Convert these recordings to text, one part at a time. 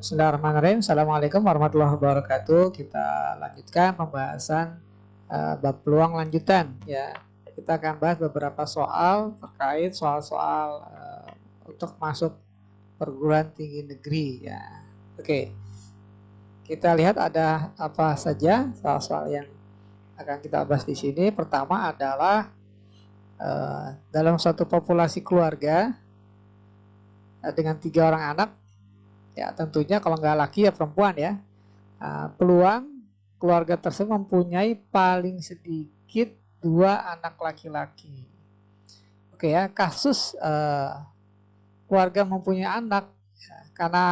Bismillahirrahmanirrahim. Assalamualaikum warahmatullahi wabarakatuh. Kita lanjutkan pembahasan bab peluang lanjutan ya. Kita akan bahas beberapa soal terkait soal-soal untuk masuk perguruan tinggi negeri ya. Oke. Kita lihat ada apa saja soal-soal yang akan kita bahas di sini. Pertama adalah dalam suatu populasi keluarga dengan 3 orang anak, ya tentunya kalau nggak laki ya perempuan ya, peluang keluarga tersebut mempunyai paling sedikit 2 anak laki-laki. Oke ya, kasus keluarga mempunyai anak ya, karena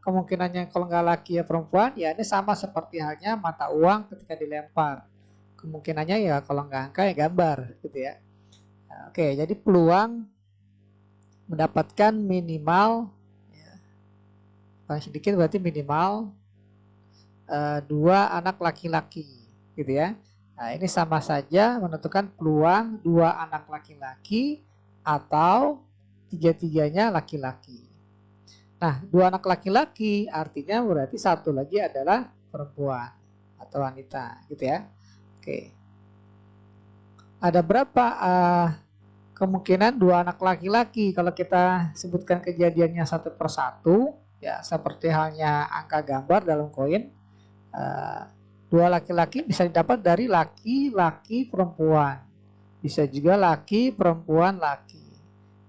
kemungkinannya kalau nggak laki ya perempuan, ya ini sama seperti halnya mata uang ketika dilempar, kemungkinannya ya kalau nggak angka ya gambar gitu ya. Oke, jadi peluang mendapatkan minimal ya, paling sedikit berarti minimal 2 anak laki-laki gitu ya. Nah, ini sama saja menentukan peluang 2 anak laki-laki atau 3-tiganya laki-laki. Nah, 2 anak laki-laki artinya berarti satu lagi adalah perempuan atau wanita gitu ya. Oke. Ada berapa kemungkinan 2 anak laki-laki? Kalau kita sebutkan kejadiannya satu persatu ya, seperti halnya angka gambar dalam koin, 2 laki-laki bisa didapat dari laki-laki perempuan, bisa juga laki perempuan laki,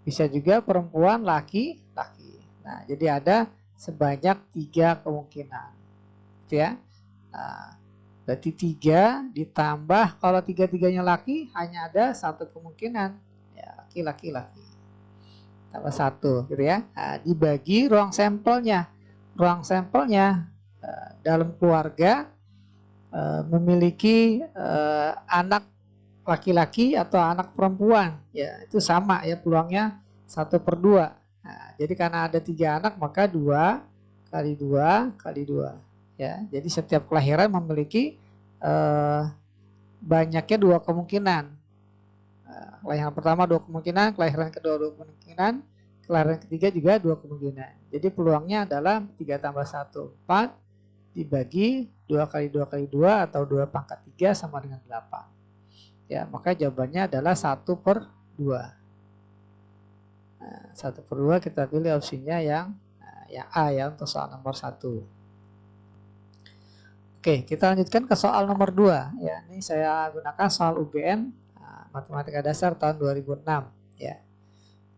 bisa juga perempuan laki-laki. Nah, jadi ada sebanyak 3 kemungkinan gitu ya. Nah, berarti 3 ditambah, kalau 3-tiganya laki hanya ada 1 kemungkinan ya, laki-laki tambah 1 gitu ya. Nah, dibagi ruang sampelnya dalam keluarga memiliki anak laki-laki atau anak perempuan ya, itu sama ya peluangnya 1/2. Nah, jadi karena ada 3 anak maka 2 kali 2 kali 2 ya, jadi setiap kelahiran memiliki banyaknya 2 kemungkinan. Kelahiran pertama 2 kemungkinan, kelahiran kedua 2 kemungkinan, kelahiran ketiga juga 2 kemungkinan. Jadi peluangnya adalah 3 tambah 1 4 dibagi 2 kali 2 kali 2 atau 2 pangkat 3 sama dengan 8 ya, maka jawabannya adalah 1/2. Nah, 1/2 kita pilih opsinya yang A ya untuk soal nomor 1. Oke, kita lanjutkan ke soal nomor 2 ya. Ini saya gunakan soal UGM Matematika Dasar tahun 2006 ya.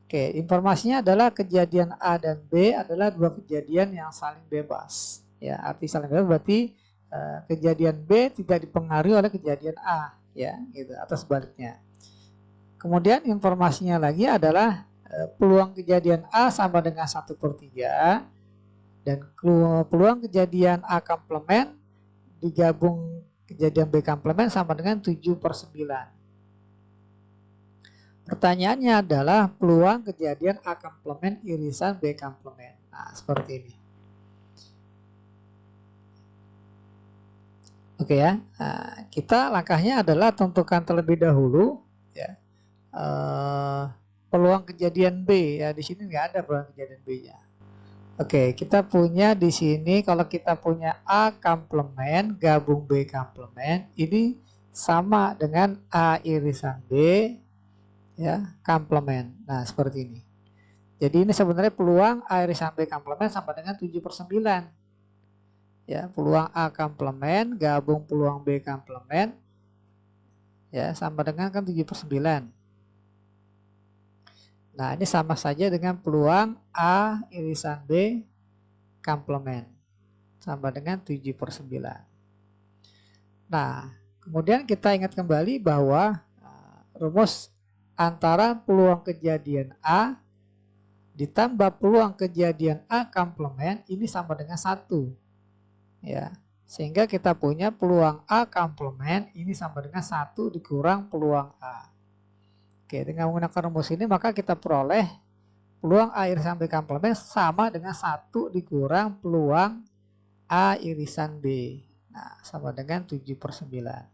Oke, informasinya adalah kejadian A dan B adalah 2 kejadian yang saling bebas ya. Arti saling bebas berarti kejadian B tidak dipengaruhi oleh kejadian A ya, gitu, atau sebaliknya. Kemudian informasinya lagi adalah peluang kejadian A sama dengan 1/3 dan peluang kejadian A komplement digabung kejadian B komplement sama dengan 7/9. Pertanyaannya adalah peluang kejadian A komplement irisan B komplement. Nah, seperti ini. Oke ya, nah, kita langkahnya adalah tentukan terlebih dahulu ya peluang kejadian B ya. Di sini nggak ada peluang kejadian B-nya. Oke, kita punya di sini kalau kita punya A komplement gabung B komplement, ini sama dengan A irisan B ya komplement. Nah, seperti ini. Jadi ini sebenarnya peluang A irisan B komplement sama dengan 7/9. Ya, peluang A komplement gabung peluang B komplement ya sama dengan kan 7/9. Nah, ini sama saja dengan peluang A irisan B komplement sama dengan 7/9. Nah, kemudian kita ingat kembali bahwa rumus antara peluang kejadian A ditambah peluang kejadian A komplement ini sama dengan 1 ya, sehingga kita punya peluang A komplement ini sama dengan 1 dikurang peluang A. Oke, dengan menggunakan rumus ini maka kita peroleh peluang A irisan B komplement sama dengan 1 dikurang peluang A irisan B. Nah, sama dengan 7/9.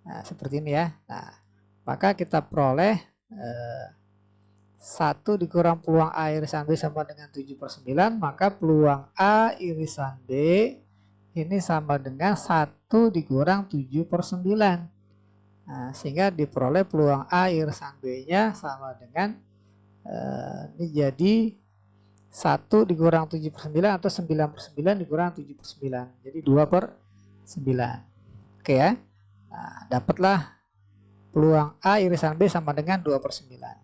Nah, seperti ini ya. Nah, maka kita peroleh 1 dikurang peluang A irisan B sama dengan 7/9, maka peluang A irisan B ini sama dengan 1 dikurang 7/9. Nah, sehingga diperoleh peluang A irisan B-nya sama dengan ini jadi 1 dikurang 7/9 atau 9/9 dikurang 7/9. Jadi 2/9. Oke ya. Nah, dapatlah peluang A irisan B sama dengan 2/9.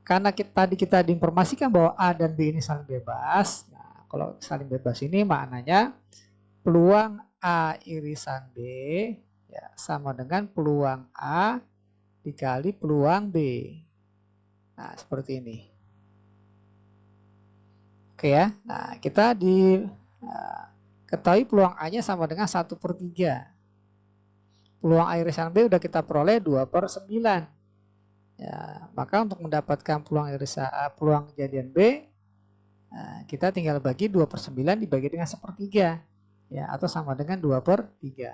Karena tadi kita diinformasikan bahwa A dan B ini saling bebas. Nah, kalau saling bebas ini maknanya peluang A irisan B ya, sama dengan peluang A dikali peluang B. Nah, seperti ini. Oke ya. Nah, kita ketahui peluang A-nya sama dengan 1/3. Peluang A irisan B udah kita peroleh 2/9. Ya, maka untuk mendapatkan peluang kejadian B, kita tinggal bagi 2/9 dibagi dengan 1/3, ya, atau sama dengan 2/3.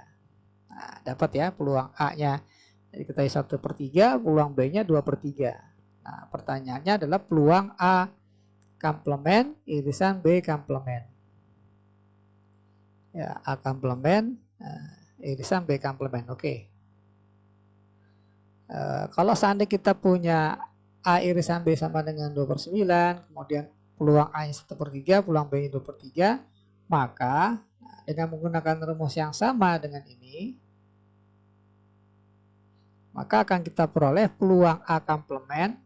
Nah, dapat ya peluang A-nya. Jadi kita 1/3, peluang B-nya 2/3. Nah, pertanyaannya adalah peluang A komplement irisan B komplement. Ya, A komplement irisan B komplement. Oke. Kalau seandainya kita punya A irisan B sama dengan 2/9, kemudian peluang A-nya 1/3, peluang B-nya 2/3, maka dengan menggunakan rumus yang sama dengan ini, maka akan kita peroleh peluang A komplement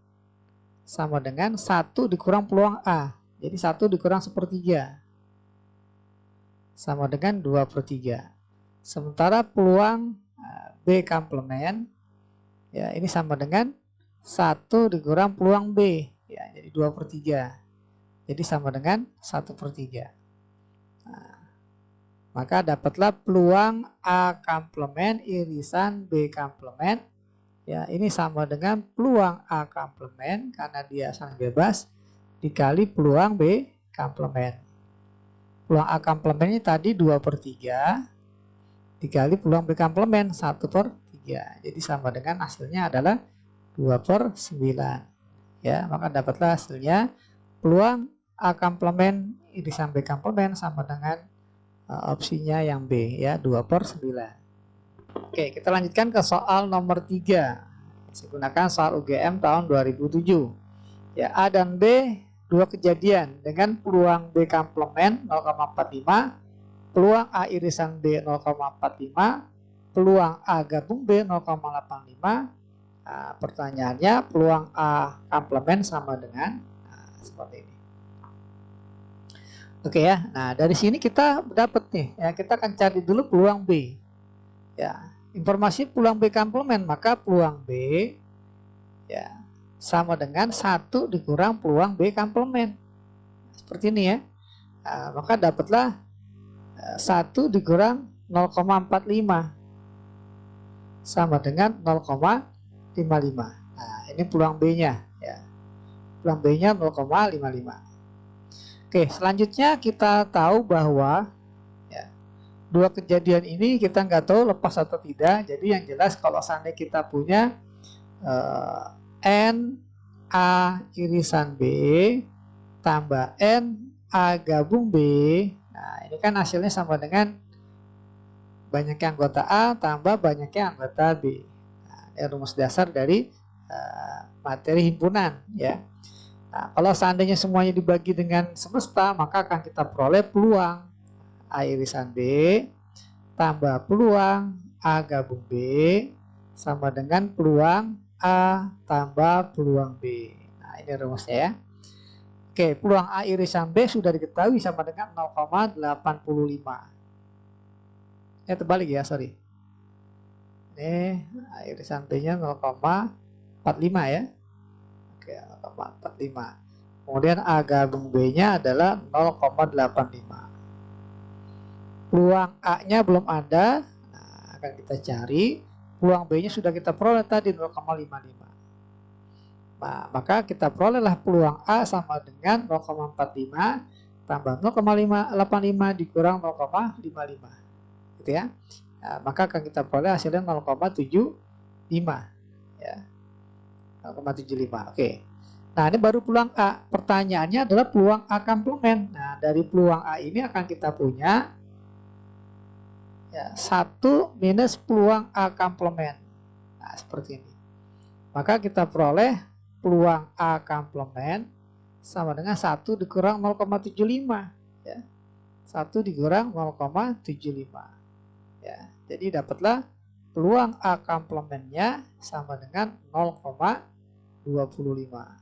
sama dengan 1 dikurang peluang A. Jadi 1 dikurang 1/3 sama dengan 2/3. Sementara peluang B komplement ya ini sama dengan 1 dikurang peluang B, ya, jadi 2/3. Jadi sama dengan 1/3. Nah, maka dapatlah peluang A komplement irisan B komplement. Ya, ini sama dengan peluang A komplement karena dia saling bebas dikali peluang B komplement. Peluang A komplement ini tadi 2/3 dikali peluang B komplement 1/3. Jadi sama dengan hasilnya adalah 2/9. Ya, maka dapatlah hasilnya peluang A komplement irisan B komplement sama dengan opsinya yang B, ya, 2/9. Oke, kita lanjutkan ke soal nomor 3. Saya gunakan soal UGM tahun 2007. Ya, A dan B dua kejadian dengan peluang B komplement 0,45, peluang A irisan B 0,45, peluang A gabung B 0,85. Nah, pertanyaannya peluang A komplement sama dengan seperti ini. Oke ya. Nah, dari sini kita dapat nih ya, kita akan cari dulu peluang B. Ya, informasi peluang B komplement, maka peluang B ya sama dengan 1 dikurang peluang B komplement. Seperti ini ya. Nah, maka dapatlah 1 dikurang 0,45 sama dengan 0,55. Nah, ini peluang B-nya ya. Peluang B-nya 0,55. Oke, selanjutnya kita tahu bahwa ya, dua kejadian ini kita nggak tahu lepas atau tidak. Jadi yang jelas kalau seandainya kita punya N A irisan B tambah N A gabung B, nah ini kan hasilnya sama dengan banyaknya anggota A tambah banyaknya anggota B. Nah, ini rumus dasar dari materi himpunan ya. Nah, kalau seandainya semuanya dibagi dengan semesta, maka akan kita peroleh peluang A irisan B tambah peluang A gabung B sama dengan peluang A tambah peluang B. Nah, ini rumusnya ya. Oke, peluang A irisan B sudah diketahui sama dengan 0,85. Terbalik ya, sorry. Ini A irisan B-nya 0,45 ya. Oke, 0,45. Kemudian A gabung B-nya adalah 0,85. Peluang A-nya belum ada. Nah, akan kita cari. Peluang B-nya sudah kita peroleh tadi 0,55. Nah, maka kita perolehlah peluang A sama dengan 0,45 tambah 0,85 dikurang 0,55. Gitu ya. Nah, maka akan kita peroleh hasilnya 0,75 ya. 0,75. Oke. Nah, ini baru peluang A. Pertanyaannya adalah peluang A komplement. Nah, dari peluang A ini akan kita punya ya, 1 minus peluang A komplement. Nah, seperti ini. Maka kita peroleh peluang A komplement sama dengan 1 dikurang 0,75. Ya. 1 dikurang 0,75. Ya, jadi dapatlah peluang A komplementnya sama dengan 0,25.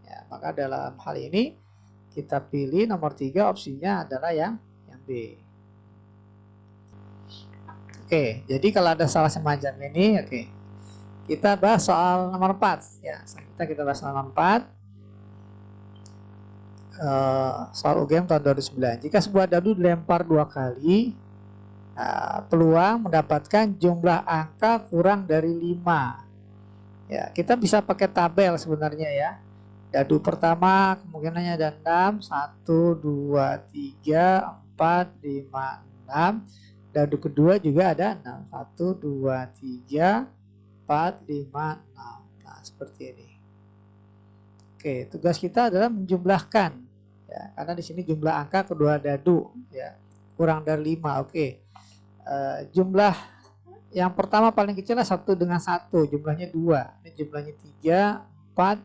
Ya, maka dalam hal ini kita pilih nomor 3, opsinya adalah yang B. Oke, jadi kalau ada salah semacam ini, oke. Kita bahas soal nomor 4 ya. Kita bahas soal nomor 4. Soal UGM tahun 2009. Jika sebuah dadu dilempar 2 kali, peluang mendapatkan jumlah angka kurang dari 5. Ya, kita bisa pakai tabel sebenarnya ya. Dadu pertama kemungkinannya ada 6, 1, 2, 3, 4, 5, 6. Dadu kedua juga ada 6, 1, 2, 3, 4, 5, 6. Nah, seperti ini. Oke, tugas kita adalah menjumlahkan. Ya, karena di sini jumlah angka kedua dadu ya, kurang dari 5. Oke. Jumlah yang pertama paling kecil lah 1 dengan 1, jumlahnya 2. Ini jumlahnya 3, 4,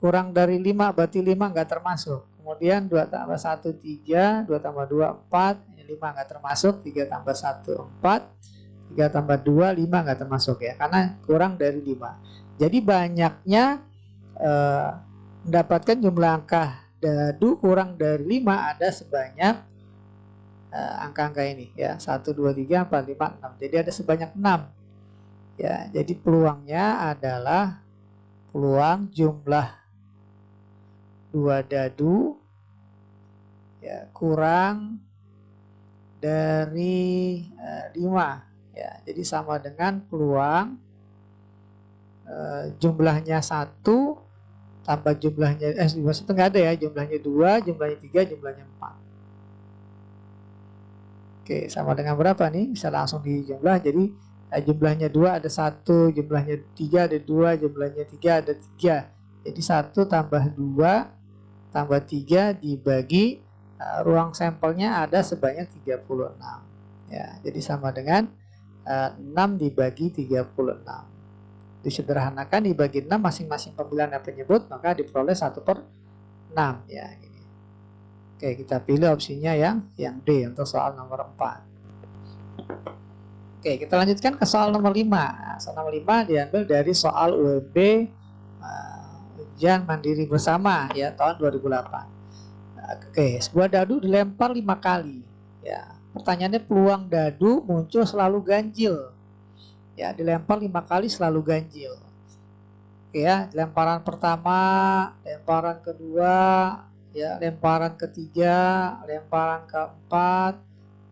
kurang dari 5 berarti 5 nggak termasuk. Kemudian 2 tambah 1 3, 2 tambah 2 4, 5 nggak termasuk. 3 tambah 1 4, 3 tambah 2 5 nggak termasuk ya, karena kurang dari 5. Jadi banyaknya mendapatkan jumlah angka dadu kurang dari 5 ada sebanyak angka-angka ini ya, 1 2 3 4 5 6. Jadi ada sebanyak 6 ya. Jadi peluangnya adalah peluang jumlah 2 dadu ya kurang dari 5 ya. Jadi sama dengan peluang jumlahnya 1 tambah jumlahnya maksudnya nggak ada ya, jumlahnya 2, jumlahnya 3, jumlahnya 4. Oke, sama dengan berapa nih? Bisa langsung dijumlah. Jadi jumlahnya 2 ada 1, jumlahnya 3 ada 2, jumlahnya 3 ada 3. Jadi 1 tambah 2 tambah 3 dibagi ruang sampelnya ada sebanyak 36 ya. Jadi sama dengan 6 dibagi 36. Disederhanakan dibagi 6, masing-masing pemilihan yang penyebut, maka diperoleh 1/6 ya. Oke, kita pilih opsinya yang D untuk soal nomor 4. Oke, kita lanjutkan ke soal nomor 5. Soal nomor 5 diambil dari soal UMB ujian mandiri bersama ya tahun 2008. Oke, sebuah dadu dilempar 5 kali ya. Pertanyaannya peluang dadu muncul selalu ganjil. Ya, dilempar 5 kali selalu ganjil. Oke ya, lemparan pertama, lemparan kedua, ya, lemparan ketiga, lemparan keempat,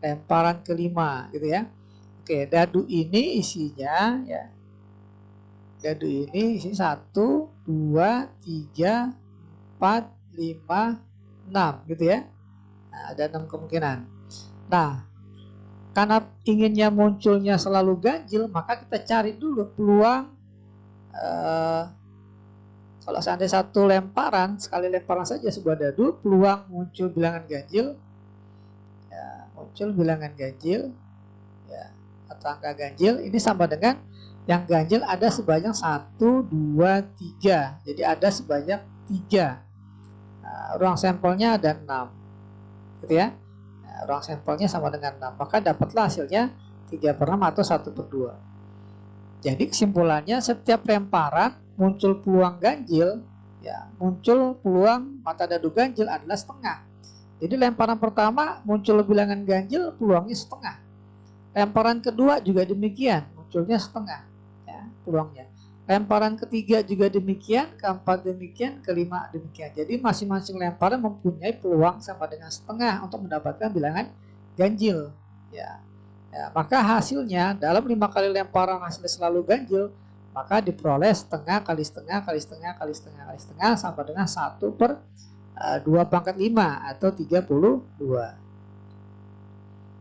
lemparan kelima gitu ya. Oke, dadu ini isinya ya. Dadu ini isi 1, 2, 3, 4, 5, 6 gitu ya. Nah, ada 6 kemungkinan. Nah, karena inginnya munculnya selalu ganjil, maka kita cari dulu peluang kalau seandainya satu lemparan, sekali lemparan saja sebuah dadu, peluang muncul bilangan ganjil ya, muncul bilangan ganjil ya, atau angka ganjil ini sama dengan yang ganjil ada sebanyak 1, 2, 3. Jadi ada sebanyak 3. Nah, ruang sampelnya ada 6 gitu ya. Ruang sampelnya sama dengan 6, maka dapatlah hasilnya 3/6 atau 1/2. Jadi kesimpulannya setiap lemparan muncul peluang ganjil ya, muncul peluang mata dadu ganjil adalah setengah. Jadi lemparan pertama muncul bilangan ganjil, peluangnya setengah. Lemparan kedua juga demikian, munculnya setengah ya, peluangnya. Lemparan ketiga juga demikian, keempat demikian, kelima demikian. Jadi masing-masing lemparan mempunyai peluang sama dengan setengah untuk mendapatkan bilangan ganjil. Ya, maka hasilnya dalam 5 kali lemparan hasilnya selalu ganjil, maka diperoleh setengah kali setengah kali setengah kali setengah kali setengah sama dengan 1/2/5 atau 32.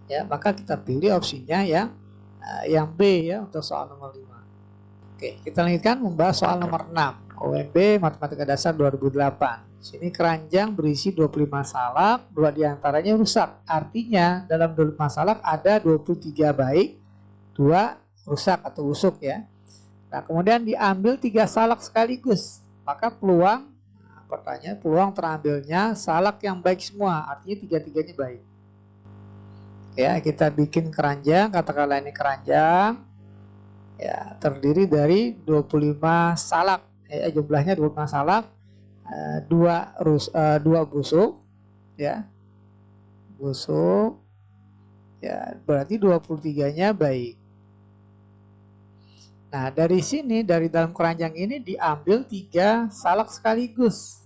Ya, maka kita pilih opsinya yang B ya untuk soal nomor 5. Oke, kita lanjutkan membahas soal nomor 6. OMB Matematika Dasar 2008. Sini keranjang berisi 25 salak, 2 diantaranya rusak. Artinya dalam 25 salak ada 23 baik, 2 rusak atau busuk ya. Nah, kemudian diambil 3 salak sekaligus. Maka peluang, pertanyaan peluang terambilnya salak yang baik semua, artinya tiga-tiganya baik. Ya, kita bikin keranjang, katakanlah ini keranjang. Ya, terdiri dari 25 salak. Ya, jumlahnya 25 salak, 2 busuk ya. Busuk. Ya, berarti 23-nya baik. Nah, dari sini, dari dalam keranjang ini diambil 3 salak sekaligus.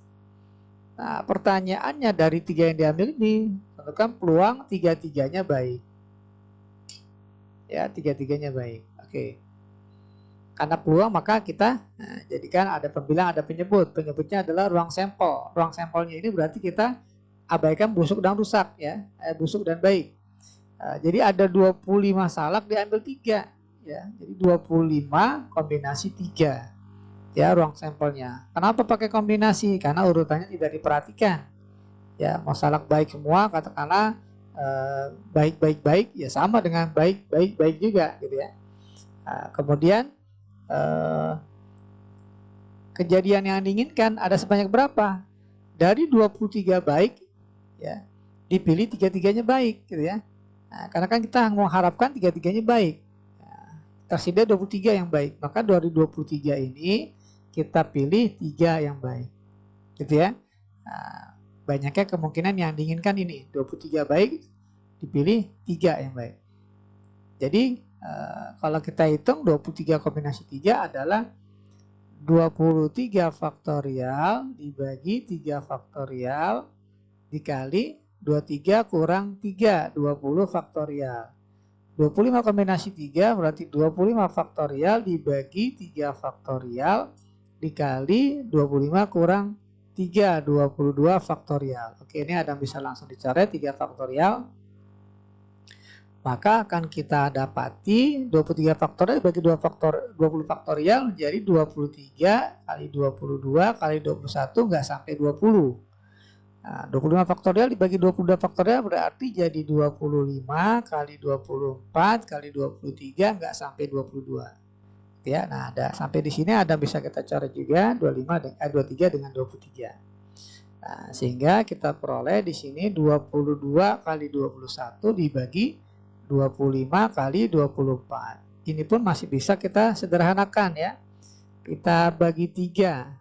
Nah, pertanyaannya dari 3 yang diambil ini, tentukan peluang tiga-tiganya baik. Ya, tiga-tiganya baik. Oke. Karena peluang maka kita jadikan ada pembilang, ada penyebut. Penyebutnya adalah ruang sampel. Ruang sampelnya ini berarti kita abaikan busuk dan rusak ya, busuk dan baik. Jadi ada 25 salak diambil 3 ya. Jadi 25 kombinasi 3 ya ruang sampelnya. Kenapa pakai kombinasi? Karena urutannya tidak diperhatikan. Ya, mau salak baik semua katakanlah baik baik baik ya sama dengan baik baik baik juga gitu ya. Kemudian kejadian yang diinginkan ada sebanyak berapa? Dari 23 baik ya, dipilih tiga-tiganya baik gitu ya. Nah, karena kan kita mengharapkan tiga-tiganya baik. Nah, tersedia 23 yang baik, maka dari 23 ini kita pilih 3 yang baik. Gitu ya. Nah, banyaknya kemungkinan yang diinginkan ini 23 baik dipilih 3 yang baik. Jadi kalau kita hitung 23 kombinasi 3 adalah 23 faktorial dibagi 3 faktorial dikali 23 kurang 3, 20 faktorial. 25 kombinasi 3 berarti 25 faktorial dibagi 3 faktorial dikali 25 kurang 3, 22 faktorial. Oke, ini ada bisa langsung dicoret 3 faktorial. Maka akan kita dapati 23 faktorial dibagi 20 faktorial jadi 23 kali 22 kali 21 nggak sampai 20. Nah, 25 faktorial dibagi 22 faktorial berarti jadi 25 kali 24 kali 23 nggak sampai 22. Ya, nah ada sampai di sini ada bisa kita coret juga 23 dengan 23. Nah, sehingga kita peroleh di sini 22 kali 21 dibagi 25 kali 24. Ini pun masih bisa kita sederhanakan ya. Kita bagi 3.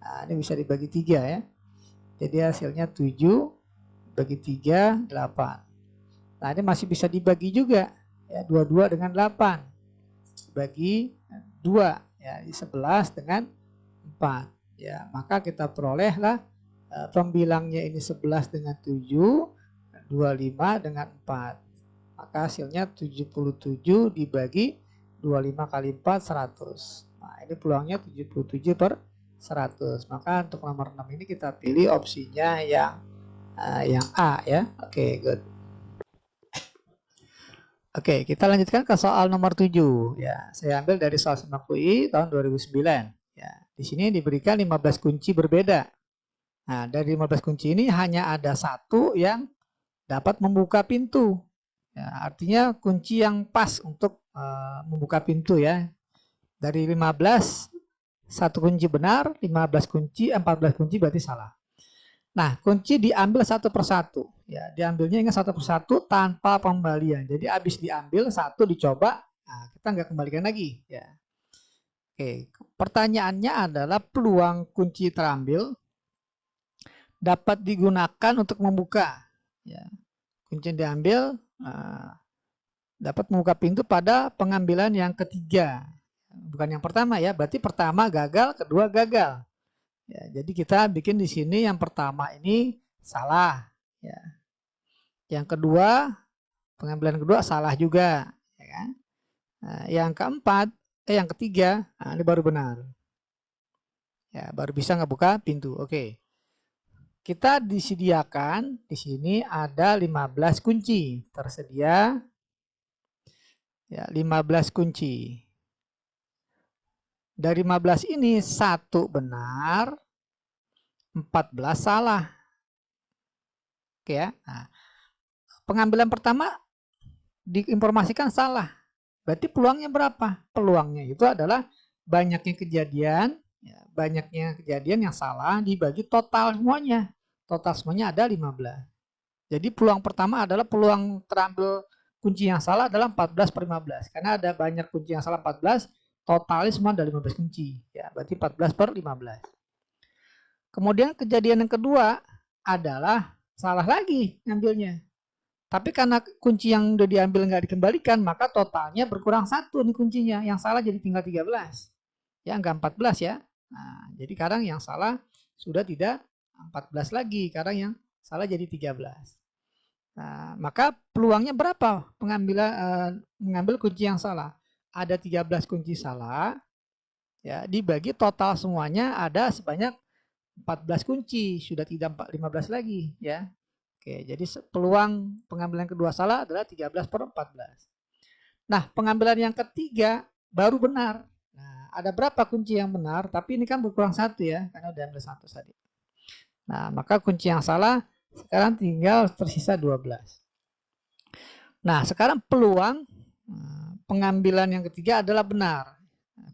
Nah, ini bisa dibagi 3 ya. Jadi hasilnya 7 bagi 3, 8. Nah, ini masih bisa dibagi juga ya, 22 dengan 8 bagi 2 ya, 11 dengan 4 ya. Maka kita perolehlah pembilangnya ini 11 dengan 7, 25 dengan 4. Maka hasilnya 77 dibagi 25 kali 4, 100. Nah, ini peluangnya 77 per 100. Maka untuk nomor 6 ini kita pilih opsinya yang A ya. Oke, good. Oke, kita lanjutkan ke soal nomor 7 ya. Saya ambil dari soal SIMAK UI tahun 2009 ya. Di sini diberikan 15 kunci berbeda. Nah, dari 15 kunci ini hanya ada satu yang dapat membuka pintu. Ya, artinya kunci yang pas untuk membuka pintu ya. Dari 15 satu kunci benar, 15 kunci, 14 kunci berarti salah. Nah, kunci diambil satu persatu ya. Diambilnya ingat satu persatu tanpa pembalian. Jadi habis diambil satu dicoba, nah, kita nggak kembalikan lagi ya. Oke, pertanyaannya adalah peluang kunci terambil dapat digunakan untuk membuka ya. Kunci yang diambil dapat membuka pintu pada pengambilan yang ketiga, bukan yang pertama ya. Berarti pertama gagal, kedua gagal ya. Jadi kita bikin di sini yang pertama ini salah ya. Yang kedua, pengambilan kedua salah juga ya kan. Nah, yang keempat yang ketiga, nah ini baru benar ya, baru bisa ngebuka pintu. Oke, kita disediakan di sini ada 15 kunci tersedia ya, 15 kunci. Dari 15 ini 1 benar, 14 salah. Oke ya. Nah, pengambilan pertama diinformasikan salah. Berarti peluangnya berapa? Peluangnya itu adalah banyaknya kejadian, ya, banyaknya kejadian yang salah dibagi total semuanya. Total semuanya ada 15. Jadi peluang pertama adalah peluang terambil kunci yang salah adalah 14/15. Karena ada banyak kunci yang salah 14, totalnya semua ada 15 kunci. Ya, berarti 14/15. Kemudian kejadian yang kedua adalah salah lagi ngambilnya. Tapi karena kunci yang udah diambil nggak dikembalikan, maka totalnya berkurang 1 nih kuncinya. Yang salah jadi tinggal 13. Ya, nggak 14 ya. Nah, jadi sekarang yang salah sudah tidak 14 lagi. Sekarang yang salah jadi 13. Nah, maka peluangnya berapa mengambil kunci yang salah? Ada 13 kunci salah, ya, dibagi total semuanya ada sebanyak 14 kunci, sudah tidak 15 lagi, ya. Oke, jadi peluang pengambilan kedua salah adalah 13/14. Nah, pengambilan yang ketiga baru benar. Nah, ada berapa kunci yang benar? Tapi ini kan berkurang 1 ya, karena udah ambil 1 tadi. Nah, maka kunci yang salah sekarang tinggal tersisa 12. Nah, sekarang peluang pengambilan yang ketiga adalah benar.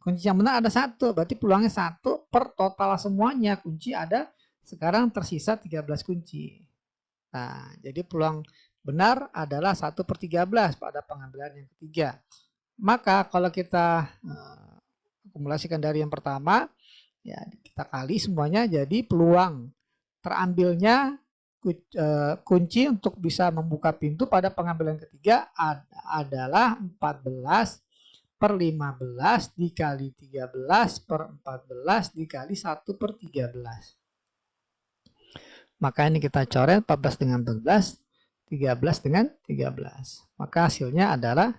Kunci yang benar ada 1, berarti peluangnya 1 per total semuanya kunci ada sekarang tersisa 13 kunci. Nah, jadi peluang benar adalah 1/13 pada pengambilan yang ketiga. Maka kalau kita akumulasikan dari yang pertama, ya kita kali semuanya, jadi peluang terambilnya kunci untuk bisa membuka pintu pada pengambilan ketiga adalah 14/15 dikali 13/14 dikali 1/13. Maka ini kita coret 14 dengan 14, 13 dengan 13. Maka hasilnya adalah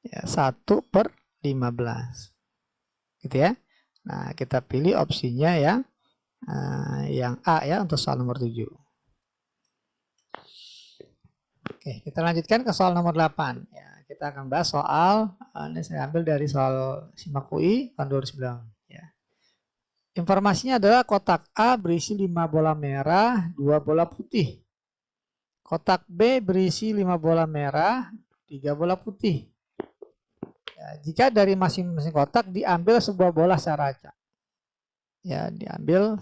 ya, 1/15. Gitu ya. Nah, kita pilih opsinya yang A ya untuk soal nomor 7. Oke, kita lanjutkan ke soal nomor 8. Ya, kita akan bahas soal, ini saya ambil dari soal SIMAK UI tahun 2009. Ya. Informasinya adalah kotak A berisi 5 bola merah, 2 bola putih. Kotak B berisi 5 bola merah, 3 bola putih. Ya, jika dari masing-masing kotak diambil sebuah bola secara acak. Ya, diambil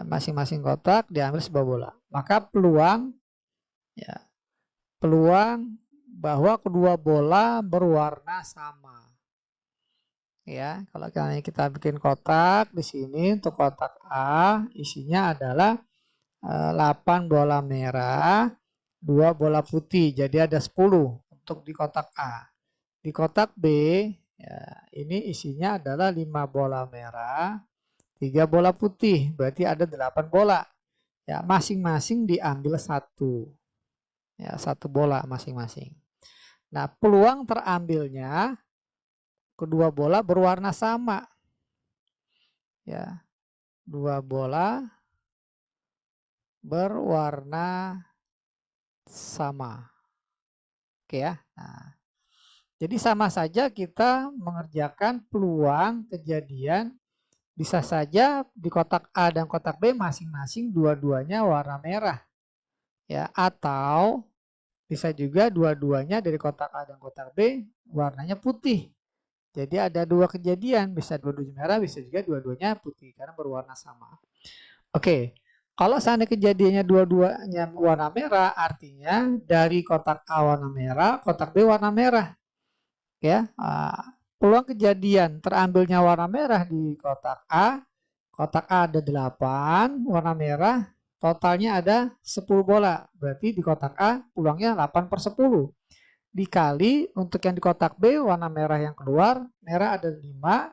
masing-masing kotak diambil sebuah bola. Maka peluang bahwa kedua bola berwarna sama. Ya, kalau kita bikin kotak di sini untuk kotak A isinya adalah 8 bola merah, 2 bola putih. Jadi ada 10 untuk di kotak A. Di kotak B ya, ini isinya adalah 5 bola merah, 3 bola putih. Berarti ada 8 bola. Ya, masing-masing diambil 1. Ya, 1 bola masing-masing. Nah, peluang terambilnya kedua bola berwarna sama. Ya. 2 bola berwarna sama. Oke ya. Nah, jadi sama saja kita mengerjakan peluang kejadian, bisa saja di kotak A dan kotak B masing-masing dua-duanya warna merah. Ya, atau bisa juga dua-duanya dari kotak A dan kotak B warnanya putih. Jadi ada 2 kejadian, bisa dua-duanya merah, bisa juga dua-duanya putih karena berwarna sama. Oke, kalau seandainya kejadiannya dua-duanya warna merah, artinya dari kotak A warna merah, kotak B warna merah. Ya, peluang kejadian terambilnya warna merah di kotak A ada 8 warna merah, totalnya ada 10 bola. Berarti di kotak A peluangnya 8/10. Dikali untuk yang di kotak B warna merah yang keluar, merah ada 5,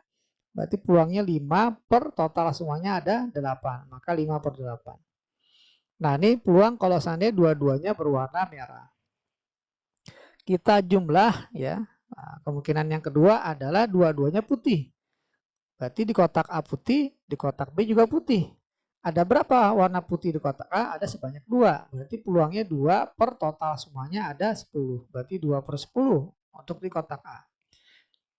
berarti peluangnya 5 per total semuanya ada 8. Maka 5/8. Nah, ini peluang kalau seandainya dua-duanya berwarna merah. Kita jumlah ya. Nah, kemungkinan yang kedua adalah dua-duanya putih. Berarti di kotak A putih, di kotak B juga putih. Ada berapa warna putih di kotak A? Ada sebanyak 2. Berarti peluangnya 2 per total semuanya ada 10. Berarti 2/10 untuk di kotak A.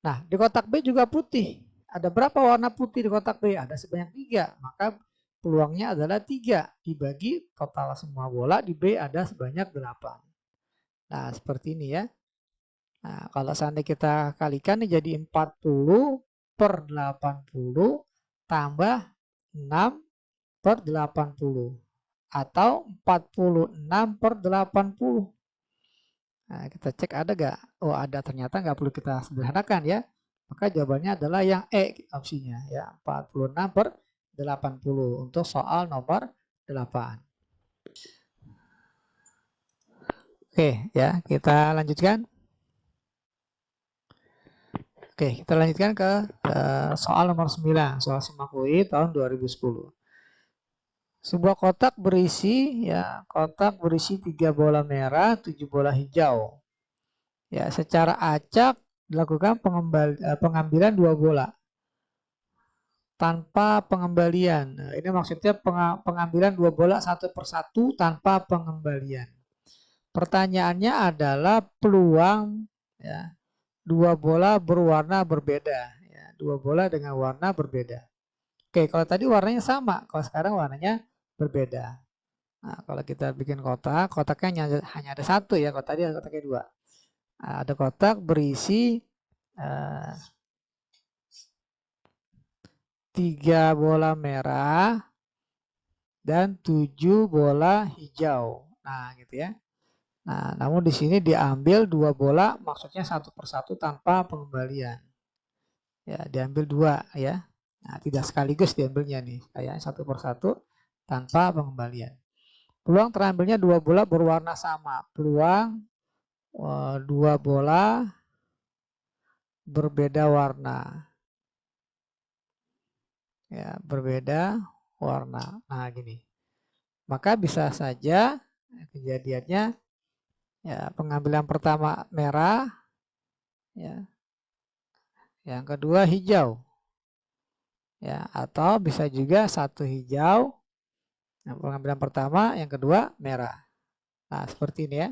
Nah, di kotak B juga putih. Ada berapa warna putih di kotak B? Ada sebanyak 3. Maka peluangnya adalah 3 dibagi total semua bola di B ada sebanyak 8. Nah, seperti ini ya. Nah, kalau seandainya kita kalikan nih jadi 40 per 80 tambah 6 per 80 atau 46 per 80. Nah, kita cek ada gak? Oh ada, ternyata nggak perlu kita sederhanakan ya. Maka jawabannya adalah yang E opsinya ya, 46 per 80 untuk soal nomor 8. Oke ya, kita lanjutkan. Oke, kita lanjutkan ke soal nomor 9, soal SIMAK UI tahun 2010. Sebuah kotak berisi 3 bola merah, 7 bola hijau. Ya, secara acak dilakukan pengambilan 2 bola tanpa pengembalian. Nah, ini maksudnya pengambilan 2 bola satu persatu tanpa pengembalian. Pertanyaannya adalah peluang ya, 2 bola berwarna berbeda. Ya, 2 bola dengan warna berbeda. Oke, kalau tadi warnanya sama, kalau sekarang warnanya berbeda. Nah, kalau kita bikin kotak, kotaknya hanya ada satu ya, kalau tadi ada kotaknya 2. Nah, ada kotak berisi 3 bola merah dan 7 bola hijau. Nah, gitu ya. Nah, namun di sini diambil 2 bola, maksudnya satu persatu tanpa pengembalian. Ya, diambil 2 ya. Nah, tidak sekaligus diambilnya nih, kayak satu persatu tanpa pengembalian. Peluang terambilnya 2 bola berwarna sama. Peluang 2 bola berbeda warna. Ya, berbeda warna. Nah, gini. Maka bisa saja kejadiannya ya pengambilan pertama merah ya. Yang kedua hijau. Ya, atau bisa juga satu hijau. Yang pengambilan pertama, yang kedua merah. Nah, seperti ini ya.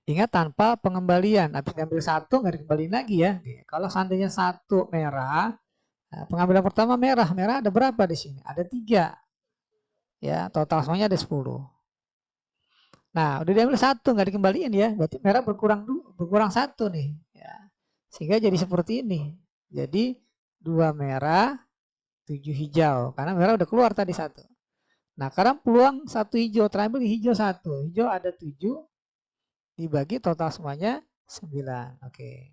Ingat tanpa pengembalian. Habis diambil satu nggak dikembaliin lagi ya. Kalau seandainya satu merah, nah, pengambilan pertama merah. Merah ada berapa di sini? Ada 3. Ya, total semuanya ada 10. Nah, udah diambil satu nggak dikembaliin ya. Berarti merah berkurang satu nih. Ya. Sehingga jadi seperti ini. Jadi 2 merah, 7 hijau. Karena merah udah keluar tadi satu. Nah, sekarang peluang satu hijau terambil di hijau satu. Hijau ada 7 dibagi total semuanya 9. Oke.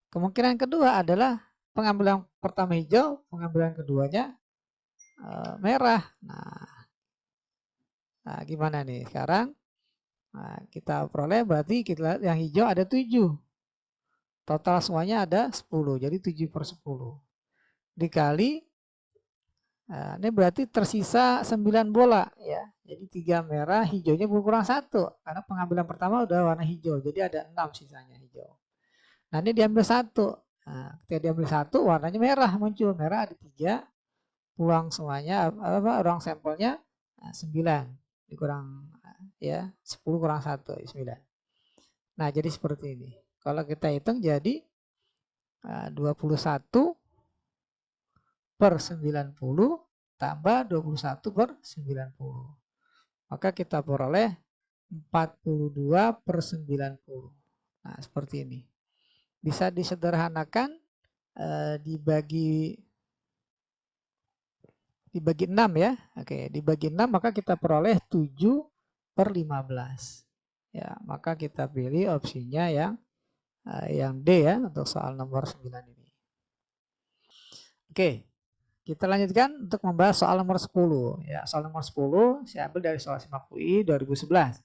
Kemungkinan kedua adalah pengambilan pertama hijau, pengambilan keduanya merah. Nah, gimana nih sekarang? Nah, kita peroleh berarti kita lihat yang hijau ada 7. Total semuanya ada 10. Jadi 7 per 10. Dikali, nah, ini berarti tersisa 9 bola ya. Jadi 3 merah, hijaunya berkurang 1. Karena pengambilan pertama udah warna hijau. Jadi ada 6 sisanya hijau. Nah, ini diambil 1. Nah, ketika diambil 1 warnanya merah muncul. Merah ada 3. Peluang semuanya ruang sampelnya 9. Dikurang ya 10 kurang 1 9. Nah, jadi seperti ini. Kalau kita hitung jadi 21 per 90 tambah 21 per 90. Maka kita peroleh 42 per 90. Nah, seperti ini. Bisa disederhanakan dibagi 6 ya. Oke, dibagi 6 maka kita peroleh 7 per 15. Ya, maka kita pilih opsinya yang D ya untuk soal nomor 9 ini. Oke, kita lanjutkan untuk membahas soal nomor 10. Ya, soal nomor 10 saya ambil dari soal SIMAK UI 2011.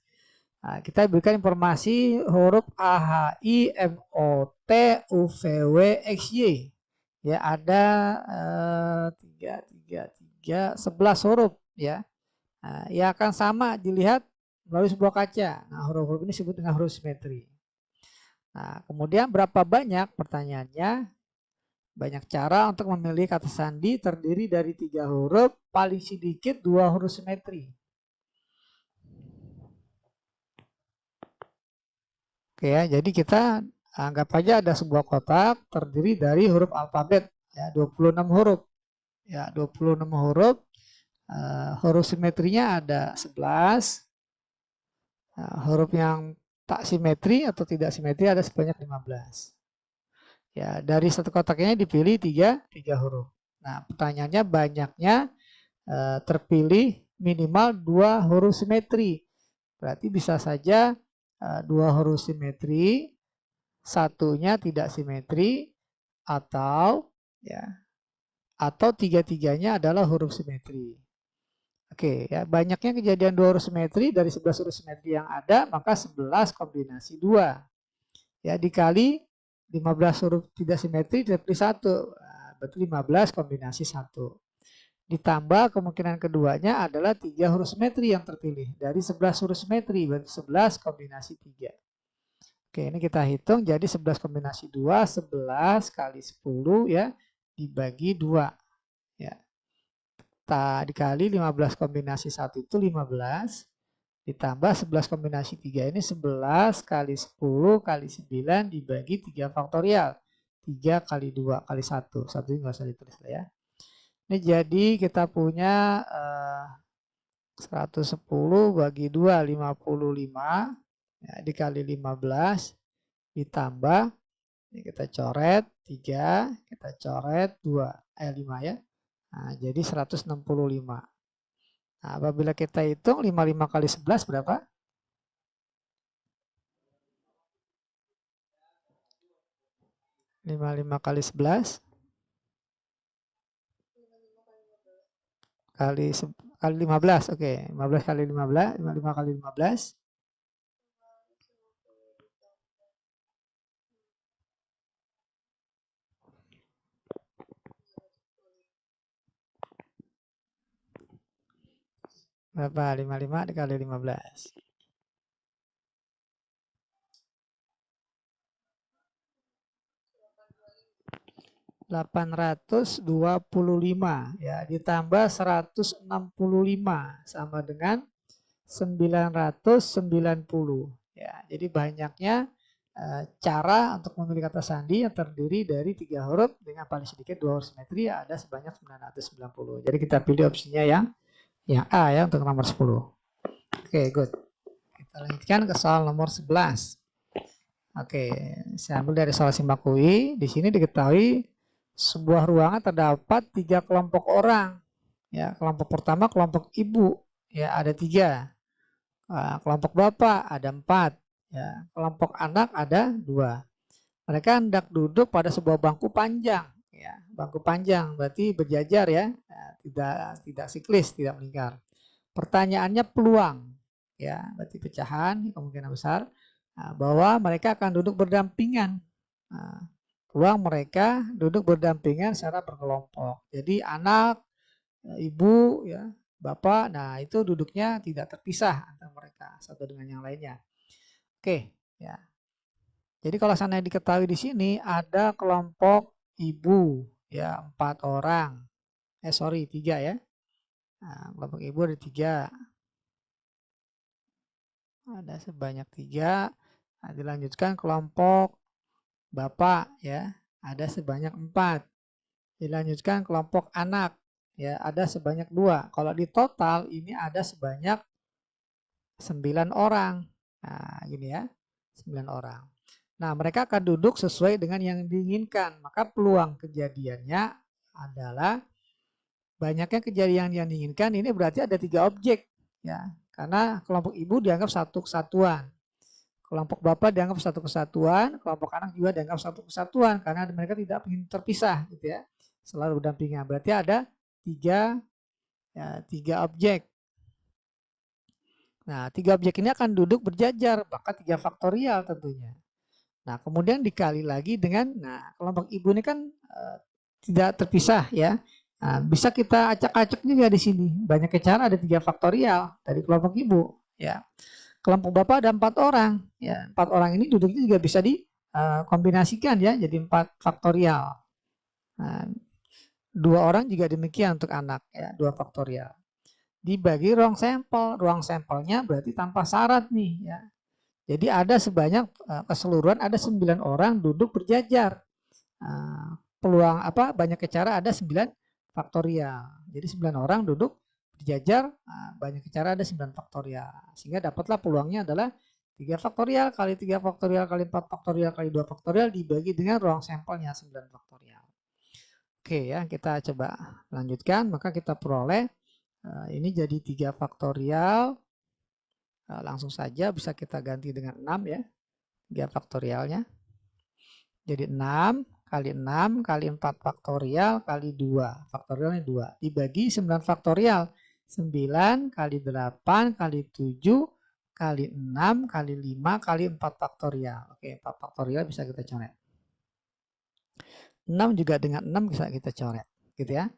Nah, kita berikan informasi huruf A, H, I, M, O, T, U, V, W, X, Y. Ya, ada 11 huruf ya. Nah, yang akan sama dilihat melalui sebuah kaca. Nah, huruf-huruf ini disebut dengan huruf simetri. Nah, kemudian berapa banyak pertanyaannya? Banyak cara untuk memilih kata sandi terdiri dari 3 huruf, paling sedikit 2 huruf simetri. Oke ya, jadi kita Anggap aja ada sebuah kotak terdiri dari huruf alfabet, ya 26 huruf. Ya, 26 huruf. Huruf simetrinya ada 11. Huruf yang tak simetri atau tidak simetri ada sebanyak 15. Ya, dari satu kotak ini dipilih tiga huruf. Nah, pertanyaannya banyaknya terpilih minimal 2 huruf simetri. Berarti bisa saja 2 huruf simetri, satunya tidak simetri, atau ya, atau tiga-tiganya adalah huruf simetri. Oke, ya, banyaknya kejadian 2 huruf simetri dari 11 huruf simetri yang ada, maka 11 kombinasi 2. Ya, dikali 15 huruf tidak simetri dipilih 1. Nah, berarti 15 kombinasi 1. Ditambah kemungkinan keduanya adalah 3 huruf simetri yang terpilih. Dari 11 huruf simetri, berarti 11 kombinasi 3. Oke, ini kita hitung jadi 11 kombinasi 2, 11 kali 10 ya, dibagi 2. Ya. Dikali 15 kombinasi 1 itu 15, ditambah 11 kombinasi 3 ini 11 kali 10 kali 9 dibagi 3 faktorial. 3 kali 2 kali 1. 1 ini nggak usah ditulis ya. Ini jadi kita punya 110 bagi 2, 55. Ya, dikali 15 ditambah, ini kita coret 3, kita coret 2, 5 ya. Nah, jadi 165. Nah, apabila kita hitung 55 kali 11 berapa? 55 kali 11 kali 15. Oke, 15 kali 15, 55 kali 15. Berapa? 55 dikali 15. 825 ya, ditambah 165 sama dengan 990 ya. Jadi banyaknya cara untuk memilih kata sandi yang terdiri dari 3 huruf dengan paling sedikit 2 huruf simetri ada sebanyak 990. Jadi kita pilih opsinya yang A ya untuk nomor 10. Oke, good. Kita lanjutkan ke soal nomor 11. Oke, saya ambil dari soal simak UI. Di sini diketahui sebuah ruangan terdapat 3 kelompok orang. Ya, kelompok pertama kelompok ibu, ya ada 3. Kelompok bapak ada 4. Ya, kelompok anak ada 2. Mereka hendak duduk pada sebuah bangku panjang. Ya, bangku panjang berarti berjajar ya, tidak siklis, tidak melingkar. Pertanyaannya peluang, ya berarti pecahan kemungkinan besar bahwa mereka akan duduk berdampingan. Peluang mereka duduk berdampingan secara berkelompok. Jadi anak, ibu, ya, bapak, nah itu duduknya tidak terpisah antara mereka satu dengan yang lainnya. Oke, ya. Jadi kalau sana diketahui di sini ada kelompok ibu, ya 4 orang. 3 ya. Nah, kelompok ibu ada 3. Ada sebanyak 3. Nah, dilanjutkan kelompok bapak ya, ada sebanyak 4. Dilanjutkan kelompok anak ya, ada sebanyak 2. Kalau di total ini ada sebanyak 9 orang. Nah, gini ya. 9 orang. Nah, mereka akan duduk sesuai dengan yang diinginkan. Maka peluang kejadiannya adalah banyaknya kejadian yang diinginkan ini berarti ada 3 objek ya. Karena kelompok ibu dianggap satu kesatuan. Kelompok bapak dianggap satu kesatuan, kelompok anak juga dianggap satu kesatuan karena mereka tidak ingin terpisah gitu ya. Selalu berdampingan. Berarti ada 3 objek. Nah, 3 objek ini akan duduk berjajar, maka 3 faktorial tentunya. Nah, kemudian dikali lagi dengan kelompok ibu ini kan tidak terpisah ya. Nah, bisa kita acak-acak juga di sini. Banyak cara, ada 3 faktorial dari kelompok ibu ya. Kelompok bapak ada 4 orang ya. 4 orang ini duduknya juga bisa dikombinasikan ya jadi 4 faktorial. Nah, 2 orang juga demikian untuk anak ya, 2 faktorial. Dibagi ruang sampel. Ruang sampelnya berarti tanpa syarat nih ya. Jadi ada sebanyak keseluruhan ada 9 orang duduk berjajar. Peluang banyaknya cara ada 9 faktorial. Jadi 9 orang duduk berjajar, banyaknya cara ada 9 faktorial. Sehingga dapatlah peluangnya adalah 3 faktorial kali 3 faktorial kali 4 faktorial kali 2 faktorial dibagi dengan ruang sampelnya 9 faktorial. Oke ya, kita coba lanjutkan. Maka kita peroleh ini jadi 3 faktorial. Langsung saja bisa kita ganti dengan 6 ya. 3 faktorialnya. Jadi 6 kali 6 kali 4 faktorial kali 2. Faktorialnya 2. Dibagi 9 faktorial. 9 kali 8 kali 7 kali 6 kali 5 kali 4 faktorial. Oke, 4 faktorial bisa kita coret. 6 juga dengan 6 bisa kita coret. Gitu ya.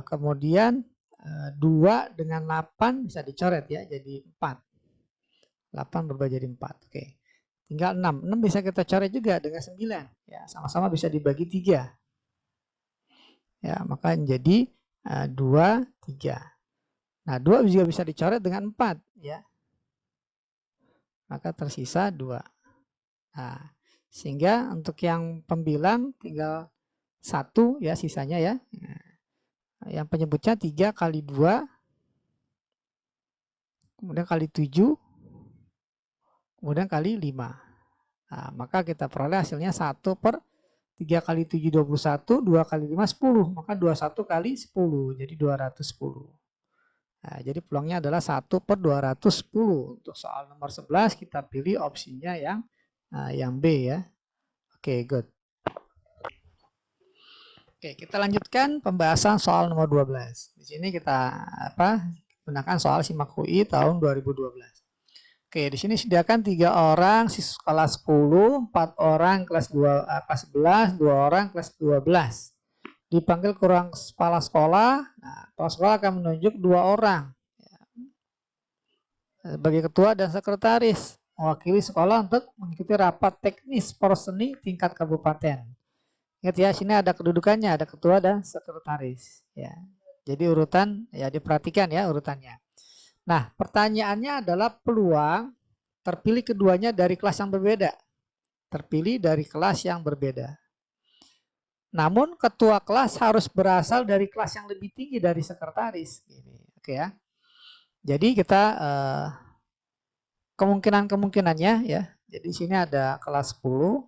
Kemudian 2 dengan 8 bisa dicoret ya. Jadi 4. 8 berubah jadi 4. Oke. Tinggal 6. 6 bisa kita coret juga dengan 9. Ya, sama-sama bisa dibagi 3. Ya, maka jadi 2, 3. Nah, 2 juga bisa dicoret dengan 4. Ya. Maka tersisa 2. Nah, sehingga untuk yang pembilang tinggal 1 ya sisanya ya. Nah, yang penyebutnya 3 kali 2. Kemudian kali 7. Kemudian kali 5. Nah, maka kita peroleh hasilnya 1 per 3 kali 7 21, 2 kali 5 10. Maka 21 kali 10, jadi 210. Nah, jadi peluangnya adalah 1 per 210. Untuk soal nomor 11 kita pilih opsinya yang B ya. Oke, good. Oke, kita lanjutkan pembahasan soal nomor 12. Di sini kita gunakan soal SIMAK UI tahun 2012. Oke, di sini sediakan 3 orang siswa kelas 10, 4 orang kelas 11, 2 orang kelas 12. Dipanggil ke ruang kepala sekolah. Nah, kepala sekolah akan menunjuk 2 orang sebagai ketua dan sekretaris mewakili sekolah untuk mengikuti rapat teknis porseni tingkat kabupaten. Ingat ya, sini ada kedudukannya, ada ketua dan sekretaris. Ya, jadi urutan ya diperhatikan ya urutannya. Nah, pertanyaannya adalah peluang terpilih keduanya dari kelas yang berbeda. Terpilih dari kelas yang berbeda. Namun ketua kelas harus berasal dari kelas yang lebih tinggi dari sekretaris. Oke ya. Jadi kita kemungkinannya ya. Jadi sini ada kelas 10,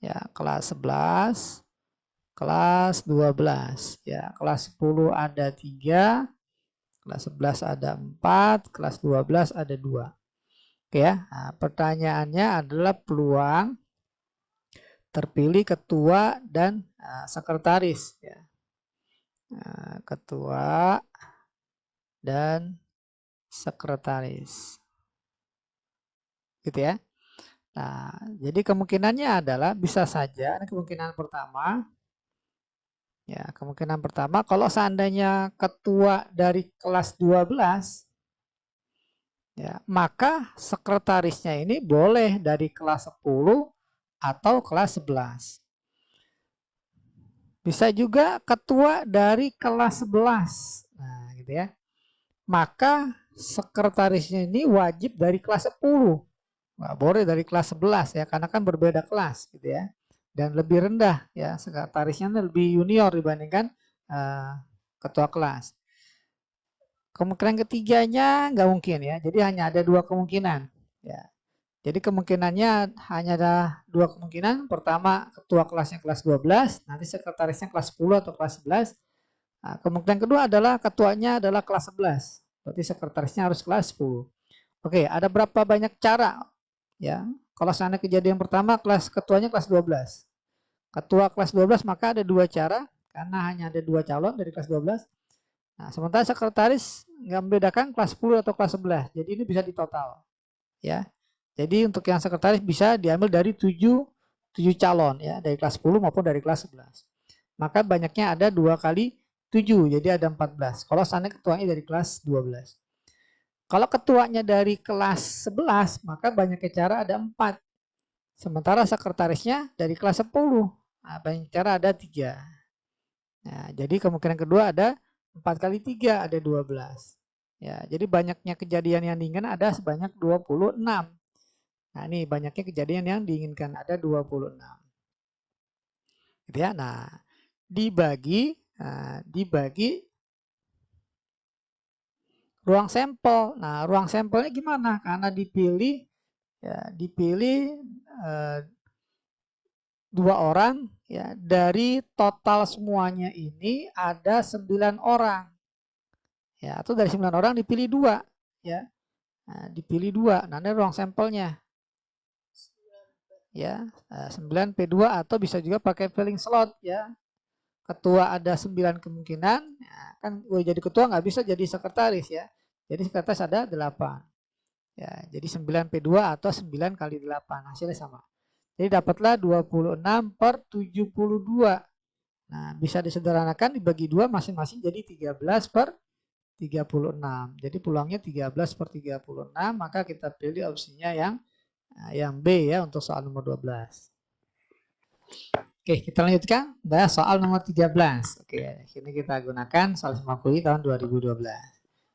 ya kelas 11, kelas 12. Ya kelas 10 ada 3. Kelas 11 ada 4, kelas 12 ada 2. Oke ya, nah, pertanyaannya adalah peluang terpilih ketua dan sekretaris. Ya. Ketua dan sekretaris. Gitu ya. Nah, jadi kemungkinannya adalah bisa saja, ini kemungkinan pertama. Ya, kemungkinan pertama kalau seandainya ketua dari kelas 12 ya, maka sekretarisnya ini boleh dari kelas 10 atau kelas 11. Bisa juga ketua dari kelas 11. Nah, gitu ya. Maka sekretarisnya ini wajib dari kelas 10. Nggak boleh dari kelas 11 ya, karena kan berbeda kelas gitu ya. Dan lebih rendah ya, sekretarisnya lebih junior dibandingkan ketua kelas. Kemungkinan ketiganya nggak mungkin ya, jadi hanya ada 2 kemungkinan ya. Jadi kemungkinannya hanya ada 2 kemungkinan. Pertama ketua kelasnya kelas 12, nanti sekretarisnya kelas 10 atau kelas 11. Nah, kemungkinan kedua adalah ketuanya adalah kelas 11, berarti sekretarisnya harus kelas 10. Oke, ada berapa banyak cara ya? Kalau seandainya kejadian pertama ketuanya kelas 12. Ketua kelas 12 maka ada 2 cara karena hanya ada 2 calon dari kelas 12. Nah, sementara sekretaris nggak membedakan kelas 10 atau kelas 11. Jadi ini bisa ditotal. Ya. Jadi untuk yang sekretaris bisa diambil dari 7 calon ya, dari kelas 10 maupun dari kelas 11. Maka banyaknya ada 2 kali 7, jadi ada 14. Kalau seandainya ketuanya dari kelas 12. Kalau ketuanya dari kelas 11, maka banyaknya cara ada 4. Sementara sekretarisnya dari kelas 10. Nah, banyak cara ada 3. Nah, jadi kemungkinan kedua ada 4 kali 3 ada 12. Ya, jadi banyaknya kejadian yang diinginkan ada sebanyak 26. Nah, ini banyaknya kejadian yang diinginkan ada 26. Gitu ya. Nah, dibagi ruang sampel. Nah, ruang sampelnya gimana? Karena dipilih eh, 2 orang ya, dari total semuanya ini ada 9 orang. Ya, atau dari 9 orang dipilih 2 ya. Nah, dipilih 2. Nah, ini ruang sampelnya. Ya, 9P2 atau bisa juga pakai filling slot ya. Ketua ada 9 kemungkinan, ya, kan gue jadi ketua nggak bisa jadi sekretaris ya. Jadi sekretaris ada 8. Ya, jadi 9P2 atau 9 kali 8 hasilnya sama. Jadi dapatlah 26/72. Nah, bisa disederhanakan dibagi 2 masing-masing jadi 13/36. Jadi peluangnya 13/36, maka kita pilih opsinya yang B ya untuk soal nomor 12. Oke, kita lanjutkan bahas soal nomor 13. Oke, ini kita gunakan soal Simakui tahun 2012.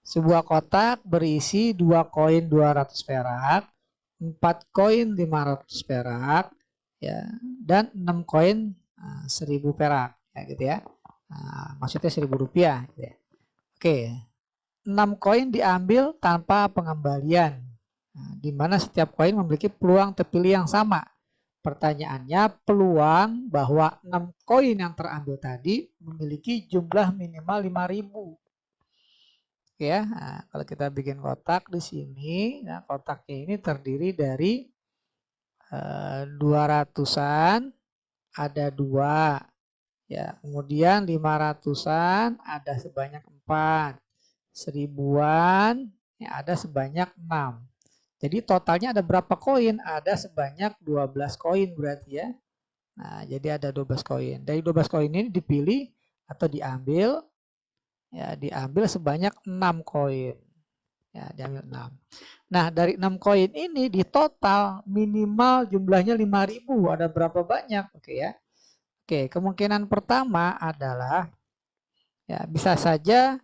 Sebuah kotak berisi 2 koin 200 perak, 4 koin 500 perak, ya, dan 6 koin 1000 perak, ya gitu ya. Nah, maksudnya 1000 rupiah. Gitu ya. Oke, 6 koin diambil tanpa pengembalian, di mana setiap koin memiliki peluang terpilih yang sama. Pertanyaannya, peluang bahwa 6 koin yang terambil tadi memiliki jumlah minimal 5.000. Ya, nah, kalau kita bikin kotak di sini, nah kotaknya ini terdiri dari 200-an ada 2, ya, kemudian 500-an ada sebanyak 4, 1000-an ya ada sebanyak 6. Jadi totalnya ada berapa koin? Ada sebanyak 12 koin berarti ya. Nah, jadi ada 12 koin. Dari 12 koin ini dipilih atau diambil, ya, diambil sebanyak 6 koin. Ya, diambil 6. Nah, dari 6 koin ini di total minimal jumlahnya 5.000. Ada berapa banyak? Oke ya. Oke, kemungkinan pertama adalah ya bisa saja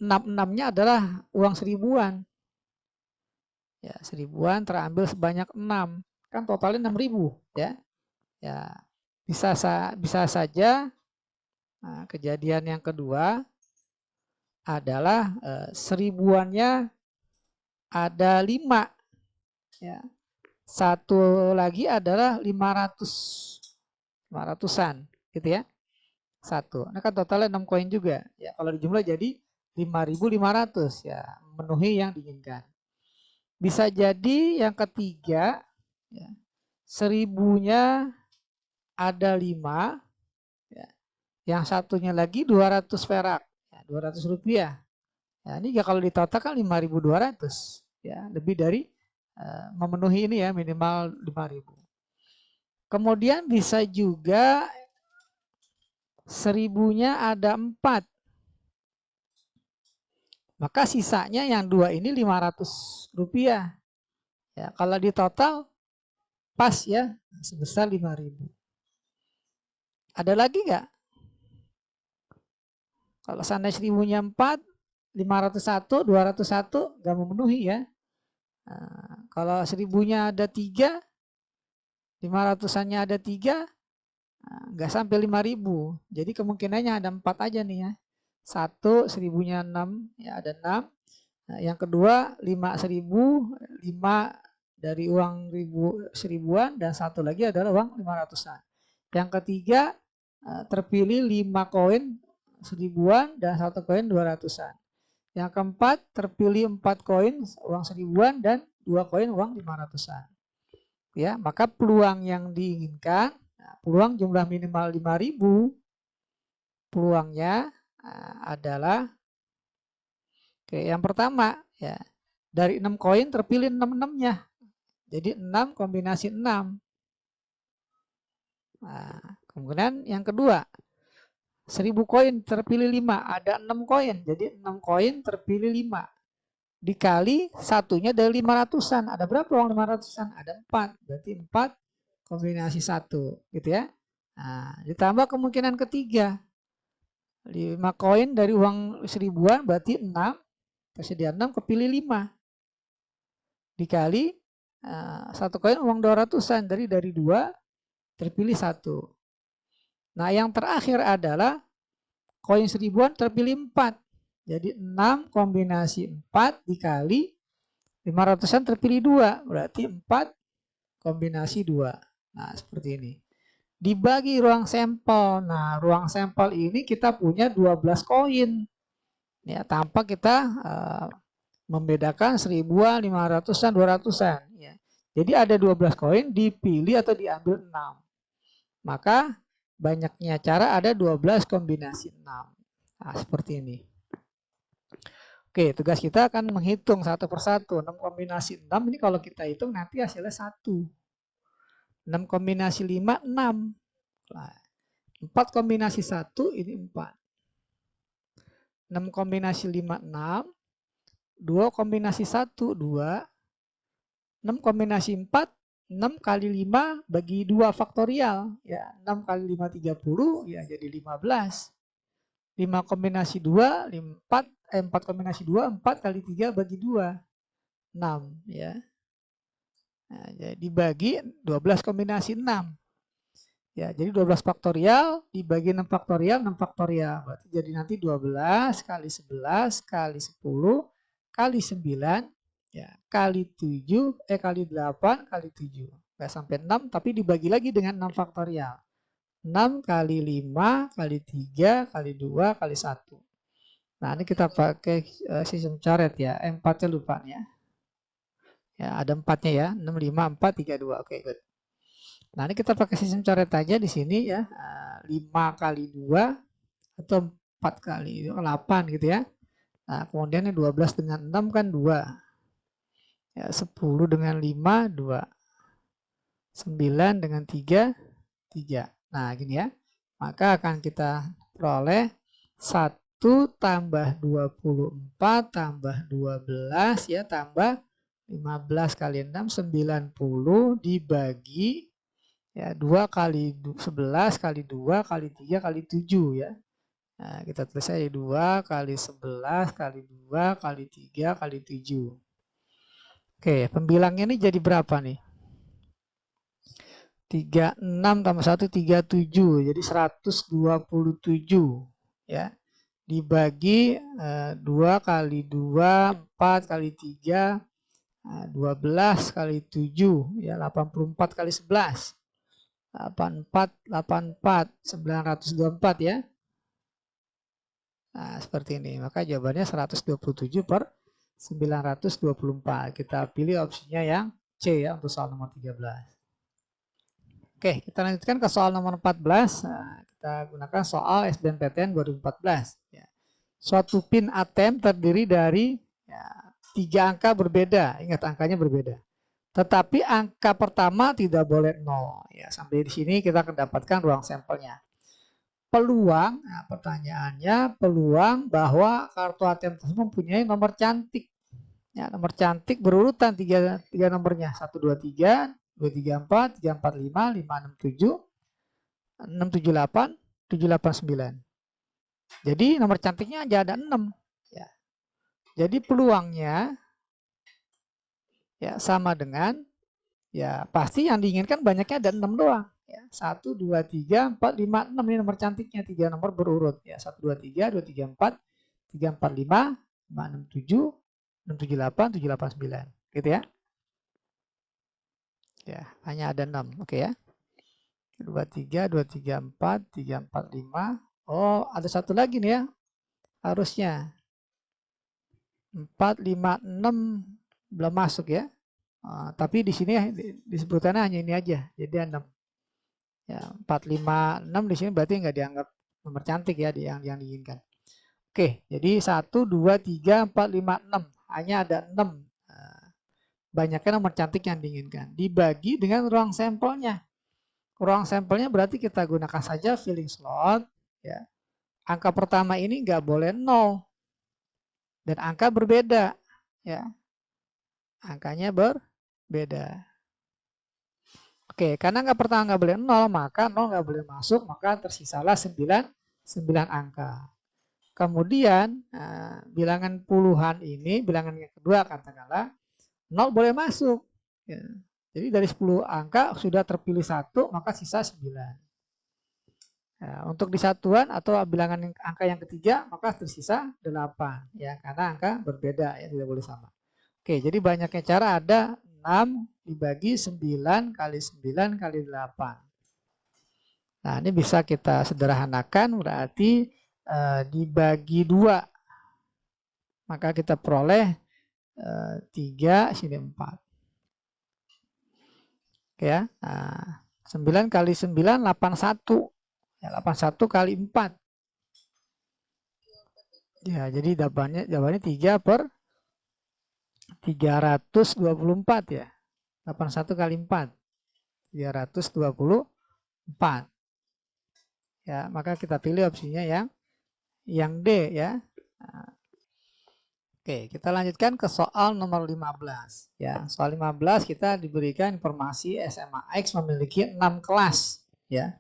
6-6-nya adalah uang 1000-an. Ya, 1000-an terambil sebanyak 6. Kan totalnya 6.000 ya. Ya, bisa saja. Nah, kejadian yang kedua adalah 1000-annya ada 5 ya. Satu lagi adalah 500-an gitu ya. Satu. Nah, kan totalnya 6 koin juga. Ya, kalau dijumlah jadi 5.500 ya, memenuhi yang diinginkan. Bisa jadi yang ketiga ya, 1000-nya ada 5 ya. Yang satunya lagi 200 perak ya, 200 rupiah. Ya, ini kalau ditotal kan 5.200 ya, lebih dari memenuhi ini ya, minimal 5.000. Kemudian bisa juga 1000-nya ada 4. Maka sisanya yang 2 ini 500 rupiah. Ya, kalau di total pas ya sebesar 5.000. Ada lagi nggak? Kalau seandainya 1000-nya 4, 501, 201 nggak memenuhi ya. Nah, kalau 1000-nya ada 3, 500-annya ada 3, nggak sampai 5.000. Jadi kemungkinannya ada 4 aja nih ya. 1, 1000-nya 6, ya ada 6. Nah, yang kedua 5.000, 5 dari uang 1000-an dan satu lagi adalah uang 500-an. Yang ketiga terpilih 5 koin 1000-an dan 1 koin 200-an. Yang keempat terpilih 4 koin uang 1000-an dan 2 koin uang 500-an. Ya, maka peluang yang diinginkan, peluang jumlah minimal 5.000, peluangnya adalah oke, yang pertama ya, dari 6 koin terpilih 6-6-nya. Jadi 6 kombinasi 6. Nah, kemudian yang kedua, 1000 koin terpilih 5, ada 6 koin. Jadi 6 koin terpilih 5. Dikali satunya dari 500-an. Ada berapa uang 500-an? Ada 4. Berarti 4 kombinasi 1 gitu ya. Nah, ditambah kemungkinan ketiga. 5 koin dari uang 1000-an berarti 6, tersedia 6, kepilih 5. Dikali satu koin uang 200-an, dari 2 terpilih 1. Nah, yang terakhir adalah koin 1000-an terpilih 4. Jadi 6 kombinasi 4 dikali 500-an terpilih 2, berarti 4 kombinasi 2. Nah, seperti ini. Dibagi ruang sampel. Nah, ruang sampel ini kita punya 12 koin. Ya, tanpa kita membedakan 1000-an, 500-an, 200-an. Ya. Jadi ada 12 koin, dipilih atau diambil 6. Maka banyaknya cara ada 12 kombinasi 6. Nah, seperti ini. Oke, tugas kita akan menghitung satu persatu. 6 kombinasi 6 ini kalau kita hitung nanti hasilnya 1. 6 kombinasi 5, 6. Nah, 4 kombinasi 1, ini 4. 6 kombinasi 5, 6. 2 kombinasi 1, 2. 6 kombinasi 4, 6 kali 5 bagi 2 faktorial. Ya, 6 kali 5, 30, ya jadi 15. 5 kombinasi 2, 4 kombinasi 2, 4 kali 3 bagi 2. 6, ya. Nah, jadi bagi 12 kombinasi 6. Ya, jadi 12 faktorial dibagi 6 faktorial, 6 faktorial. Berarti jadi nanti 12 kali 11 kali 10 kali 9 ya, kali 7 kali 8 kali 7. Enggak sampai 6 tapi dibagi lagi dengan 6 faktorial. 6 kali 5 kali 3 kali 2 kali 1. Nah, ini kita pakai sistem coret ya. 4-nya lupa ya. Ya, ada 4-nya ya. 6, 5, 4, 3, 2. Oke, good. Nah, ini kita pakai sistem coret aja di sini ya. 5 kali 2 atau 4 kali 8 gitu ya. Nah, kemudian 12 dengan 6 kan 2. Ya, 10 dengan 5, 2. 9 dengan 3, 3. Nah, gini ya. Maka akan kita peroleh 1 tambah 24 tambah 12 ya, tambah 15 kali 6, 90 dibagi ya 2 kali 11 kali 2 kali 3 kali 7 ya. Nah, kita tulis aja 2 kali 11 kali 2 kali 3 kali 7. Oke, pembilangnya ini jadi berapa nih? 36 tambah 1, 37. Jadi 127 ya. Dibagi 2 kali 2, 4 kali 3, 12 kali 7 ya, 84 kali 11. 84, 84, 924 ya. Nah, seperti ini. Maka jawabannya 127 per 924. Kita pilih opsinya yang C ya untuk soal nomor 13. Oke, kita lanjutkan ke soal nomor 14. Nah, kita gunakan soal SBMPTN 2014. Ya. Suatu pin ATM terdiri dari ya, 3 angka berbeda. Ingat, angkanya berbeda. Tetapi angka pertama tidak boleh 0. Ya, sampai di sini kita akan dapatkan ruang sampelnya. Peluang, nah pertanyaannya peluang bahwa kartu ATM tersebut mempunyai nomor cantik. Ya, nomor cantik berurutan 3 nomornya. 1, 2, 3, 2, 3, 4, 3, 4, 5, 5, 6, 7, 6, 7, 8, 7, 8, 9. Jadi nomor cantiknya aja ada 6. Ya. Jadi peluangnya ya sama dengan ya pasti yang diinginkan banyaknya ada 6 doang ya. 1 2 3 4 5 6 ini nomor cantiknya, 3 nomor berurut ya. 1 2 3 2 3 4 3 4 5 5 6 7 6 7 8 7 8 9 gitu ya. Ya, hanya ada 6. Oke ya. 2 3 2 3 4 3 4 5. Oh, ada satu lagi nih ya. Harusnya 4 5 6 belum masuk ya. Tapi di sini disebutkannya hanya ini aja. Jadi 6. Ya, 4 5 6 di sini berarti nggak dianggap nomor cantik ya yang diinginkan. Oke, jadi 1 2 3 4 5 6. Hanya ada 6. Banyaknya nomor cantik yang diinginkan. Dibagi dengan ruang sampelnya. Ruang sampelnya berarti kita gunakan saja filling slot ya. Angka pertama ini nggak boleh 0. Dan angka berbeda ya. Angkanya berbeda. Oke, karena angka pertama nggak boleh 0, maka 0 nggak boleh masuk, maka tersisalah 9 angka. Kemudian bilangan puluhan ini, bilangan yang kedua katakanlah 0 boleh masuk. Ya. Jadi dari 10 angka sudah terpilih 1, maka sisa 9. Ya, untuk di satuan atau bilangan angka yang ketiga, maka tersisa 8. Ya, karena angka berbeda, ya tidak boleh sama. Oke, jadi banyaknya cara ada 6 dibagi 9 kali 9 kali 8. Nah, ini bisa kita sederhanakan, berarti dibagi 2. Maka kita peroleh 3, sini 4. Oke ya, nah, 9 kali 9, 81. Ya, 81 kali 4. Ya, jadi jawabannya 3 per 324 ya. 81 kali 4. 324. Ya, maka kita pilih opsinya yang D ya. Nah, oke, kita lanjutkan ke soal nomor 15 ya. Soal 15 kita diberikan informasi SMA X memiliki 6 kelas ya.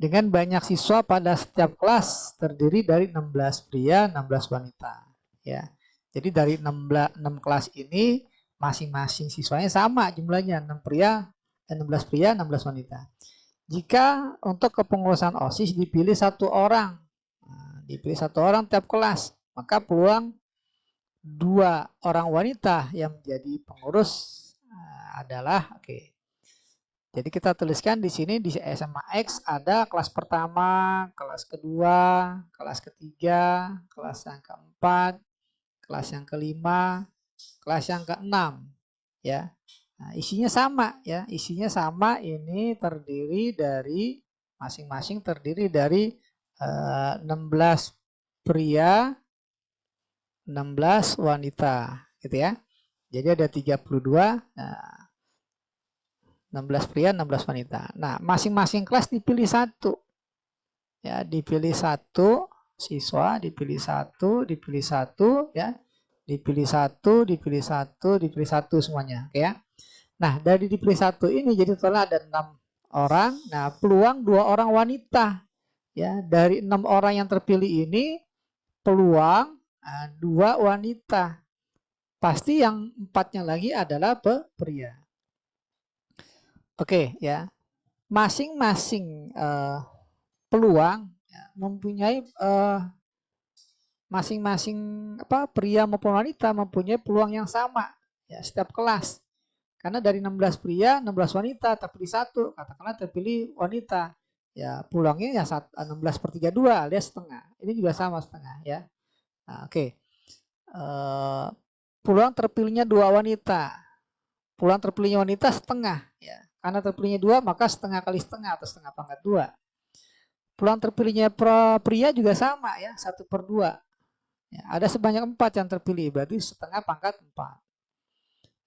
Dengan banyak siswa pada setiap kelas terdiri dari 16 pria, 16 wanita ya. Jadi dari 6 kelas ini masing-masing siswanya sama jumlahnya, 16 pria, 16 wanita. Jika untuk kepengurusan OSIS dipilih 1 orang, dipilih 1 orang tiap kelas, maka peluang 2 orang wanita yang menjadi pengurus adalah Jadi kita tuliskan di sini di SMA X ada kelas pertama, kelas kedua, kelas ketiga, kelas yang keempat, kelas yang kelima, kelas yang keenam, ya. Nah, isinya sama ya, isinya sama. Ini terdiri dari masing-masing terdiri dari 16 pria, 16 wanita, gitu ya. Jadi ada 32. Nah, 16 pria, 16 wanita. Nah, masing-masing kelas dipilih 1. Ya, dipilih 1 siswa, dipilih 1, dipilih 1 ya. Dipilih 1, dipilih 1, dipilih 1 semuanya, ya. Nah, dari dipilih 1 ini jadi total ada 6 orang. Nah, peluang 2 orang wanita. Ya, dari 6 orang yang terpilih ini peluang 2 wanita. Pasti yang 4-nya lagi adalah pria. Oke, ya. Masing-masing peluang ya, mempunyai masing-masing pria maupun wanita mempunyai peluang yang sama ya setiap kelas. Karena dari 16 pria, 16 wanita terpilih 1, katakanlah terpilih wanita. Ya, peluangnya ya 16/32 alias setengah. Ini juga sama setengah ya. Nah, oke. Peluang terpilihnya 2 wanita. Peluang terpilihnya wanita setengah ya. Karena terpilihnya 2 maka setengah kali setengah atau setengah pangkat 2. Peluang terpilihnya pria juga sama ya, 1/2. Ya, ada sebanyak 4 yang terpilih, berarti setengah pangkat 4.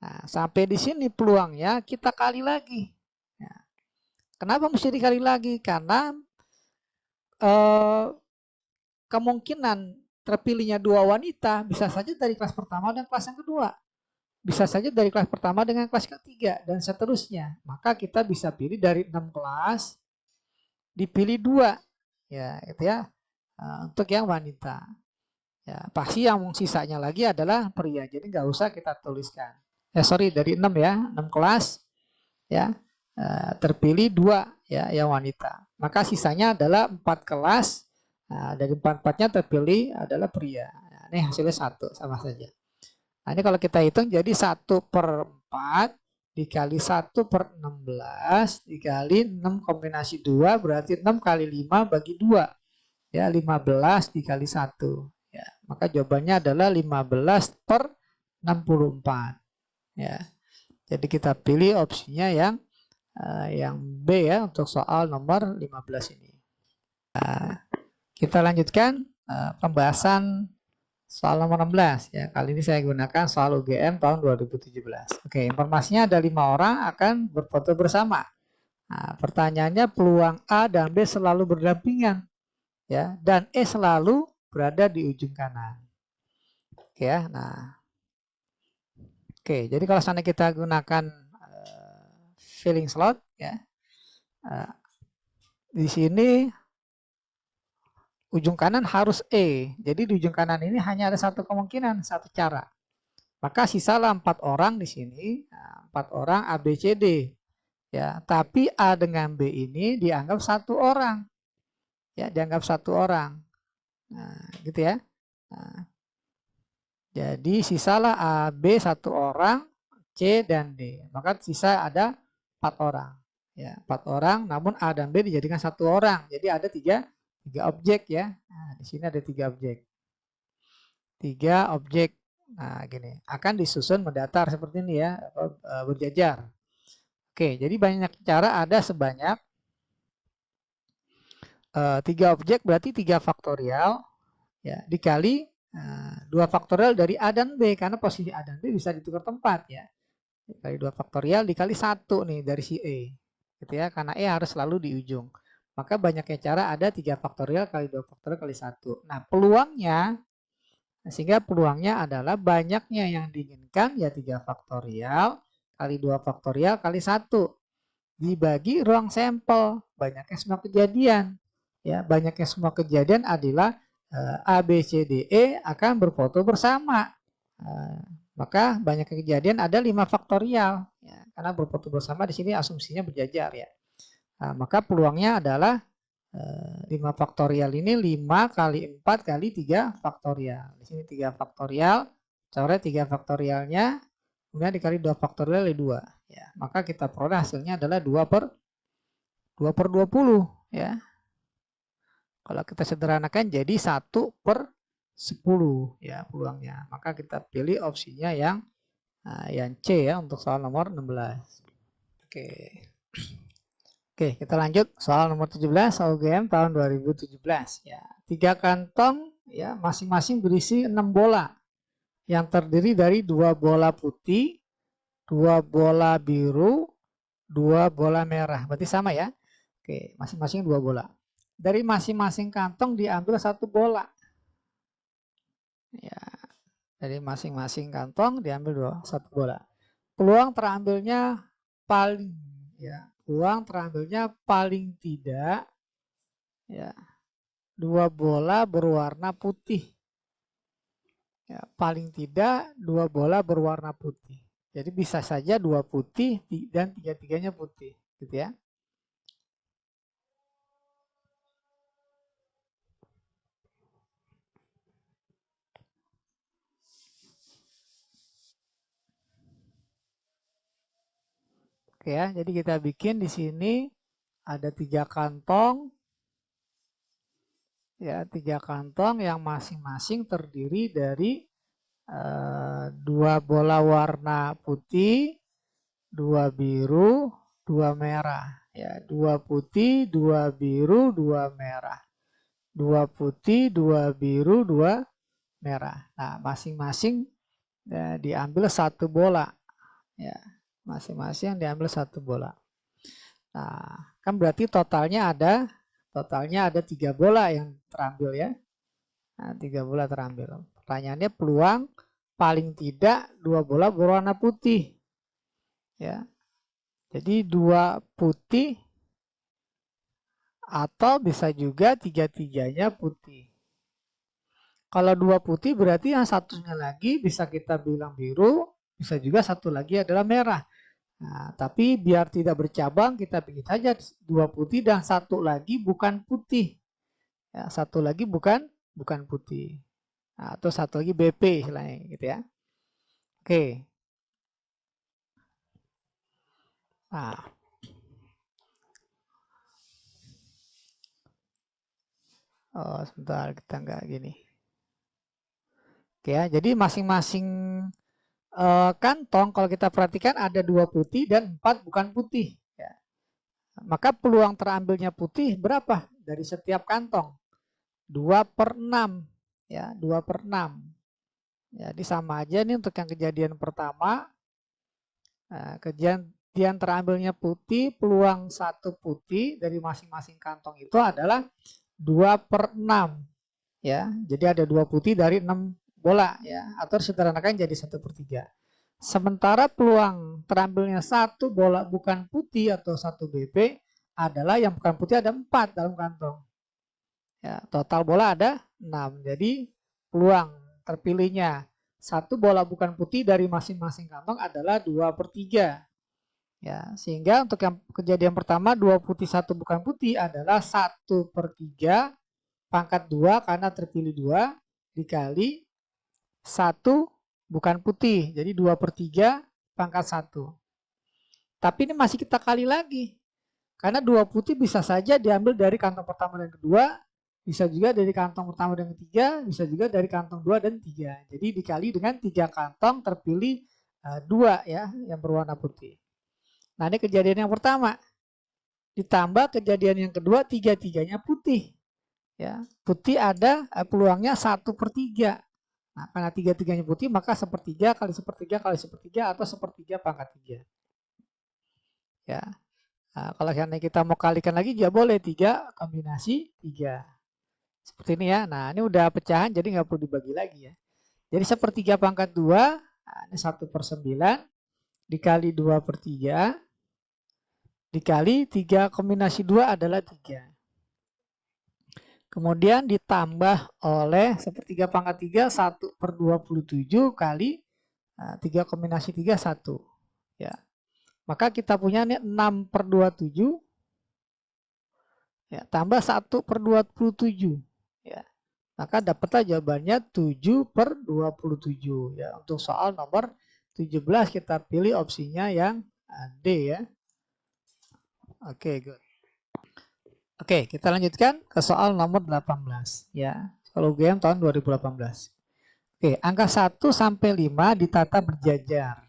Nah, sampai di sini peluangnya kita kali lagi. Ya. Kenapa mesti dikali lagi? Karena kemungkinan terpilihnya 2 wanita bisa saja dari kelas pertama dan kelas yang kedua. Bisa saja dari kelas pertama dengan kelas ketiga dan seterusnya. Maka kita bisa pilih dari 6 kelas dipilih 2. Ya, itu ya. Untuk yang wanita. Ya, pasti yang sisanya lagi adalah pria. Jadi nggak usah kita tuliskan. Dari 6 ya, 6 kelas ya. Terpilih 2 ya yang wanita. Maka sisanya adalah 4 kelas. Nah, dari 4-4-nya terpilih adalah pria. Nah, ini hasilnya 1 sama saja. Nah, ini kalau kita hitung jadi 1/4 dikali 1/16 dikali 6 kombinasi 2 berarti 6 kali 5 bagi 2. Ya, 15 dikali 1. Ya, maka jawabannya adalah 15/64. Ya. Jadi kita pilih opsinya yang B ya untuk soal nomor 15 ini. Nah, kita lanjutkan pembahasan soal nomor 16 ya. Kali ini saya gunakan soal UGM tahun 2017. Oke, informasinya ada 5 orang akan berfoto bersama. Nah, pertanyaannya peluang A dan B selalu berdampingan ya, dan E selalu berada di ujung kanan. Oke ya. Nah, oke, jadi kalau sana kita gunakan filling slot ya. Di sini ujung kanan harus E. Jadi di ujung kanan ini hanya ada satu kemungkinan, satu cara. Maka sisalah 4 orang di sini, 4 orang A, B, C, D. Ya, tapi A dengan B ini dianggap satu orang. Ya, dianggap satu orang. Nah, gitu ya. Nah, jadi sisalah A, B satu orang, C dan D. Maka sisa ada 4 orang. Ya, 4 orang, namun A dan B dijadikan satu orang. Jadi ada tiga objek ya. Nah, di sini ada 3 objek. 3 objek. Nah, gini, akan disusun mendatar seperti ini ya, berjajar. Oke, jadi banyak cara, ada sebanyak 3 objek berarti 3 faktorial ya dikali 2 faktorial dari A dan B, karena posisi A dan B bisa ditukar tempat ya. Dikali 2 faktorial dikali 1 nih dari si E. Gitu ya, karena E harus selalu di ujung. Maka banyaknya cara, ada 3 faktorial kali 2 faktorial kali 1. Nah, peluangnya, sehingga peluangnya adalah banyaknya yang diinginkan ya 3 faktorial kali 2 faktorial kali 1 dibagi ruang sampel, banyaknya semua kejadian. Ya, banyaknya semua kejadian adalah A, B, C, D, E akan berfoto bersama. Maka banyak kejadian ada 5 faktorial ya, karena berfoto bersama di sini asumsinya berjajar ya. Maka peluangnya adalah 5 faktorial ini 5 kali 4 kali 3 faktorial. Di sini 3 faktorial, coret 3 faktorialnya, kemudian dikali 2 faktorial dari 2. Ya, maka kita peroleh hasilnya adalah 2 per 20 ya. Kalau kita sederhanakan jadi 1 per 10 ya peluangnya. Maka kita pilih opsinya yang C ya untuk soal nomor 16. Oke. Oke, kita lanjut soal nomor 17 UGM tahun 2017 ya. 3 kantong ya masing-masing berisi 6 bola yang terdiri dari 2 bola putih, 2 bola biru, 2 bola merah. Berarti sama ya. Oke, masing-masing 2 bola. Dari masing-masing kantong diambil 1 bola. Ya. Dari masing-masing kantong diambil 1 bola. Peluang terambilnya paling ya, peluang terambilnya paling tidak ya 2 bola berwarna putih. Ya, paling tidak 2 bola berwarna putih. Jadi bisa saja 2 putih dan 3-tiganya putih, gitu ya. Oke ya, jadi kita bikin di sini ada 3 kantong. Ya, 3 kantong yang masing-masing terdiri dari 2 bola warna putih, 2 biru, 2 merah. Ya, 2 putih, 2 biru, 2 merah. 2 putih, 2 biru, 2 merah. Nah, masing-masing ya, diambil 1 bola. Ya, masing-masing diambil 1 bola. Nah, kan berarti totalnya ada 3 bola yang terambil ya. Nah, 3 bola terambil. Pertanyaannya peluang paling tidak 2 bola berwarna putih. Ya. Jadi 2 putih atau bisa juga 3-tiganya putih. Kalau 2 putih berarti yang satunya lagi bisa kita bilang biru, bisa juga satu lagi adalah merah. Nah, tapi biar tidak bercabang kita bikin saja 2 putih dan satu lagi bukan putih. Ya, satu lagi bukan putih. Nah, atau satu lagi BP istilahnya gitu ya. Oke. Nah. Oh, sebentar kita nggak gini. Oke ya, jadi masing-masing kantong kalau kita perhatikan ada 2 putih dan 4 bukan putih. Ya. Maka peluang terambilnya putih berapa dari setiap kantong? 2/6. Ya, 2/6. Jadi sama aja nih untuk yang kejadian pertama. Nah, kejadian terambilnya putih, peluang 1 putih dari masing-masing kantong itu adalah 2/6. Ya, jadi ada 2 putih dari 6 bola ya, atau sederhanakan jadi 1/3. Sementara peluang terambilnya 1 bola bukan putih atau 1 BP adalah yang bukan putih ada 4 dalam kantong. Ya, total bola ada 6. Jadi peluang terpilihnya satu bola bukan putih dari masing-masing kantong adalah 2/3. Ya, sehingga untuk yang kejadian pertama 2 putih 1 bukan putih adalah 1/3 pangkat 2 karena terpilih 2 dikali 1 bukan putih. Jadi 2/3 pangkat 1. Tapi ini masih kita kali lagi. Karena 2 putih bisa saja diambil dari kantong pertama dan kedua, bisa juga dari kantong pertama dan ketiga, bisa juga dari kantong 2 dan 3. Jadi dikali dengan 3 kantong terpilih 2 ya yang berwarna putih. Nah, ini kejadian yang pertama. Ditambah kejadian yang kedua, tiga-tiganya putih. Ya, putih ada peluangnya 1/3. Nah, karena tiga-tiganya putih, maka sepertiga kali sepertiga kali sepertiga atau sepertiga pangkat 3. Ya. Nah, kalau kita mau kalikan lagi, ya boleh 3 kombinasi 3. Seperti ini ya. Nah, ini udah pecahan, jadi nggak perlu dibagi lagi ya. Jadi sepertiga pangkat 2, nah ini 1/9, dikali 2/3, dikali 3 kombinasi 2 adalah 3. Kemudian ditambah oleh sepertiga pangkat 3, 1/27 kali 3 kombinasi 3, 1. Ya. Maka kita punya ini 6/27 ya, tambah 1/27 ya. Maka dapatlah jawabannya 7/27 ya. Untuk soal nomor 17 kita pilih opsinya yang D ya. Oke, good. Oke, kita lanjutkan ke soal nomor 18 ya. Kalau UGM tahun 2018. Oke, angka 1 sampai 5 ditata berjajar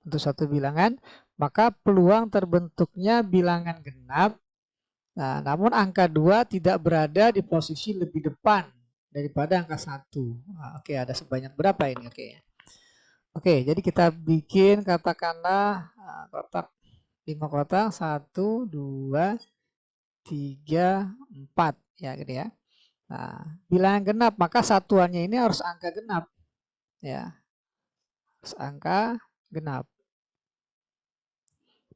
untuk satu bilangan, maka peluang terbentuknya bilangan genap. Nah, namun angka 2 tidak berada di posisi lebih depan daripada angka 1. Nah, oke, ada sebanyak berapa ini? Oke, jadi kita bikin katakanlah kotak 5 kotak, 1, 2, 3, 4 ya gitu ya. Nah, bilangan genap maka satuannya ini harus angka genap ya. Harus angka genap.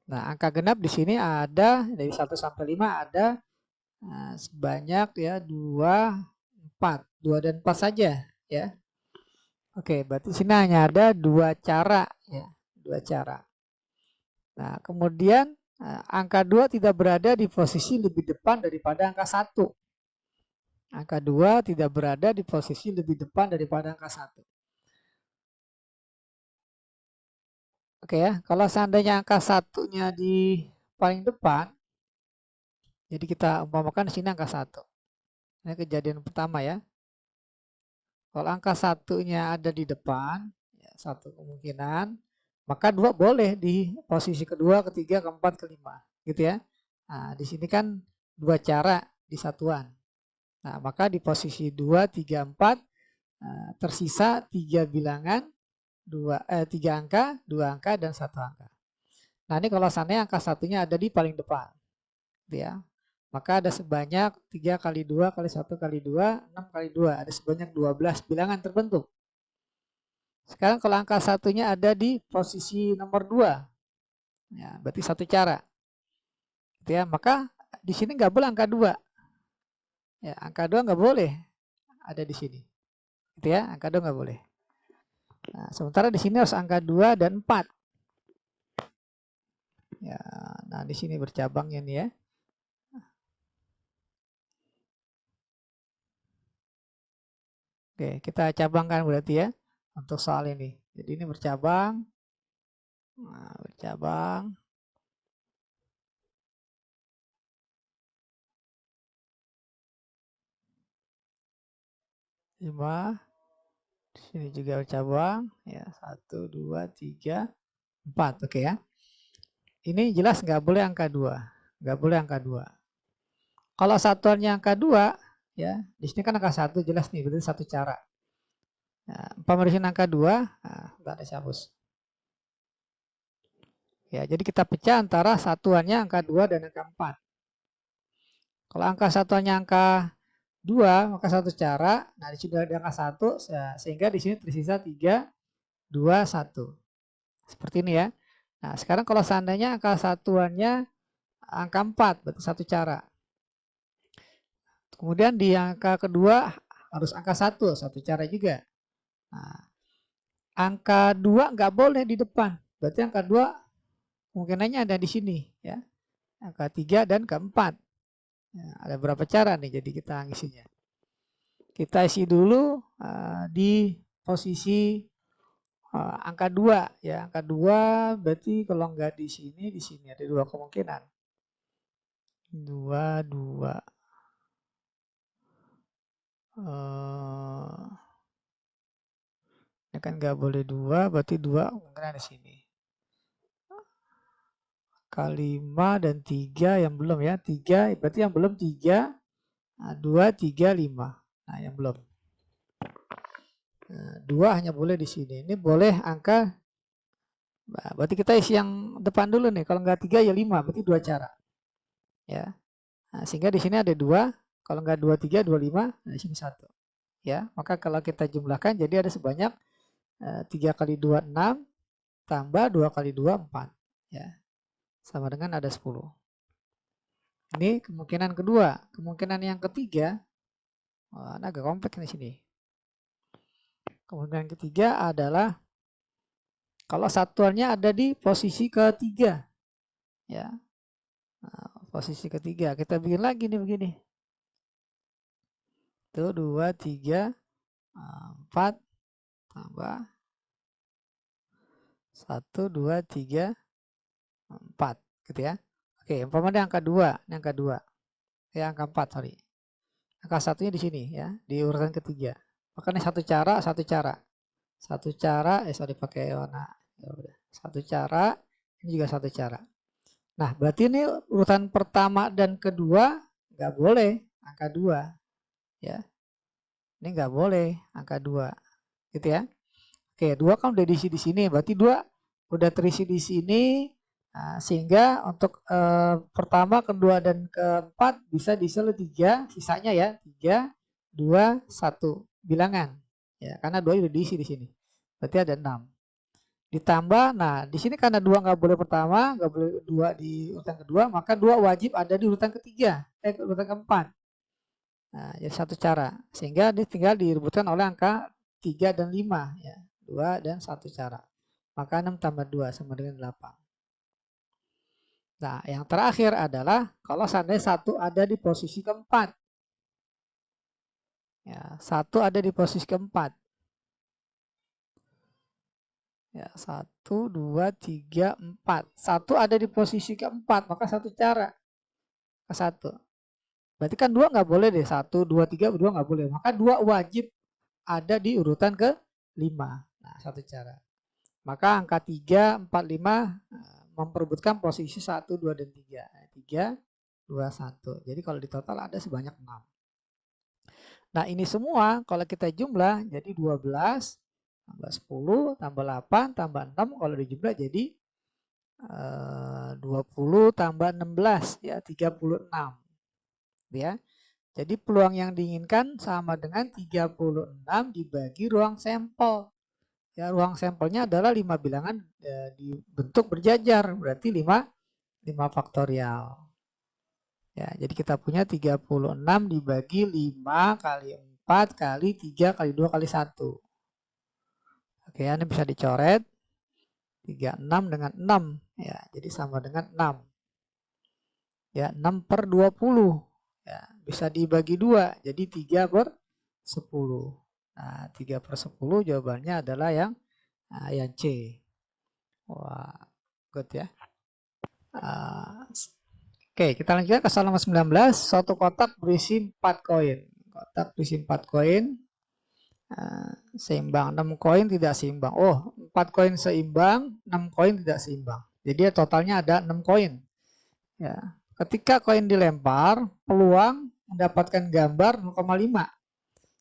Nah, angka genap di sini ada dari 1 sampai 5 ada sebanyak ya 2, 4. 2 dan 4 saja ya. Oke, berarti sini hanya ada 2 cara ya, 2 cara. Nah, kemudian angka 2 tidak berada di posisi lebih depan daripada angka 1. Angka 2 tidak berada di posisi lebih depan daripada angka 1. Oke ya, kalau seandainya angka 1-nya di paling depan, jadi kita umpamakan di sini angka 1. Ini kejadian pertama ya. Kalau angka 1-nya ada di depan, ya, satu kemungkinan, maka 2 boleh di posisi kedua, ketiga, keempat, kelima, gitu ya. Nah, di sini kan 2 cara di satuan. Nah, maka di posisi 2, 3, 4 tersisa 3 bilangan, 3 angka, 2 angka, dan 1 angka. Nah, ini kalau seandainya angka 1-nya ada di paling depan, gitu ya. Maka ada sebanyak 3 kali 2 kali 1 kali 2, 6 kali 2. Ada sebanyak 12 bilangan terbentuk. Sekarang kalau angka 1-nya ada di posisi nomor 2, ya, berarti satu cara. Gitu ya. Maka di sini nggak boleh angka 2. Ya, angka 2 nggak boleh ada di sini. Gitu ya, angka 2 nggak boleh. Nah, sementara di sini harus angka 2 dan 4. Ya, nah di sini bercabangnya nih ya. Oke, kita cabangkan berarti ya untuk soal ini. Jadi ini bercabang. Nah, bercabang. 5. Di sini juga bercabang. Ya, 1, 2, 3, 4. Oke ya. Ini jelas nggak boleh angka 2. Nggak boleh angka 2. Kalau satuannya angka 2, ya, di sini kan angka 1 jelas nih, berarti satu cara. Nah, pemeriksaan angka 2, nah, ada hapus. Ya, jadi kita pecah antara satuannya angka 2 dan angka 4. Kalau angka satuannya angka 2, maka satu cara. Nah, di sini ada angka 1, sehingga di sini tersisa 3, 2, 1. Seperti ini ya. Nah, sekarang kalau seandainya angka satuannya angka 4, berarti satu cara. Kemudian di angka kedua harus angka 1, satu cara juga. Nah, angka 2 nggak boleh di depan. Berarti angka 2 kemungkinannya ada di sini ya. Angka 3 dan keempat. Ya, ada berapa cara nih jadi kita ngisinya. Kita isi dulu di posisi angka 2 ya. Angka 2 berarti kalau nggak di sini ada dua kemungkinan. 2, 2. Ini kan nggak boleh 2, berarti 2 mungkin ada di sini. Kali 5 dan 3 yang belum ya. 3 berarti yang belum 3, 2, 3, 5. Nah, yang belum. Nah, 2 hanya boleh di sini. Ini boleh angka. Nah, berarti kita isi yang depan dulu nih. Kalau nggak 3 ya 5, berarti 2 cara. Ya. Nah, sehingga di sini ada 2. Kalau nggak 2, 3, 2, 5, nah di sini 1. Ya, maka kalau kita jumlahkan jadi ada sebanyak 3 kali 2, 6, tambah 2 kali 2, 4. Ya. Sama dengan ada 10. Ini kemungkinan kedua. Kemungkinan yang ketiga, agak kompleks di sini. Kemungkinan ketiga adalah kalau satuannya ada di posisi ketiga. Ya. Nah, posisi ketiga. Kita bikin lagi nih begini. Itu 2, 3, 4, tambah 1, 2, 3, 4. Gitu ya. Oke, umpamanya angka 2. Ini angka 2. Ya, angka 4, sorry. Angka satunya di sini ya, di urutan ketiga. Makanya satu cara, satu cara. Satu cara, sorry pakai warna. Ya udah. Satu cara, ini juga satu cara. Nah, berarti ini urutan pertama dan kedua nggak boleh angka 2. Ya. Ini nggak boleh angka 2. Gitu ya. Oke, 2 kan udah diisi di sini, berarti 2 udah terisi di sini. Nah, sehingga untuk pertama, kedua, dan keempat bisa diisi oleh 3, sisanya ya 3, 2, 1 bilangan ya, karena 2 udah diisi di sini, berarti ada 6. Ditambah, nah di sini karena 2 nggak boleh pertama, nggak boleh 2 di urutan kedua, maka 2 wajib ada di urutan ketiga, urutan keempat. Nah, jadi satu cara, sehingga ini tinggal direbutkan oleh angka 3 dan 5 ya, 2 dan 1 cara, maka 6 tambah 2 sama dengan 8. Nah, yang terakhir adalah kalau seandainya 1 ada di posisi keempat. Ya, 1 ada di posisi keempat. Ya, 1, 2, 3, 4. 1 ada di posisi keempat, maka satu cara ke 1. Berarti kan 2 nggak boleh deh. 1, 2, 3, 2 nggak boleh. Maka 2 wajib ada di urutan ke-5. Nah, satu cara. Maka angka 3, 4, 5 memperebutkan posisi 1, 2, dan 3. 3, 2, 1. Jadi kalau di total ada sebanyak 6. Nah, ini semua kalau kita jumlah jadi 12 tambah 10 tambah 8 tambah 6, kalau dijumlah jadi 20 tambah 16 ya 36 ya. Jadi peluang yang diinginkan sama dengan 36 dibagi ruang sampel. Ya, ruang sampelnya adalah 5 bilangan dibentuk berjajar, berarti 5 faktorial. Ya, jadi kita punya 36 dibagi 5 kali 4 kali 3 kali 2 kali 1. Oke, ini bisa dicoret. 36 dengan 6 ya, jadi sama dengan 6. Ya, 6 per 20. Ya, bisa dibagi 2, jadi 3 per 10. Nah, 3 per 10 jawabannya adalah yang C. Wah, good ya. Oke, kita lanjutkan ke soal nomor 19. Suatu kotak berisi 4 koin. Kotak berisi 4 koin. Seimbang, 6 koin tidak seimbang. Oh, 4 koin seimbang, 6 koin tidak seimbang. Jadi totalnya ada 6 koin. Ya. Ketika koin dilempar, peluang mendapatkan gambar 0,5.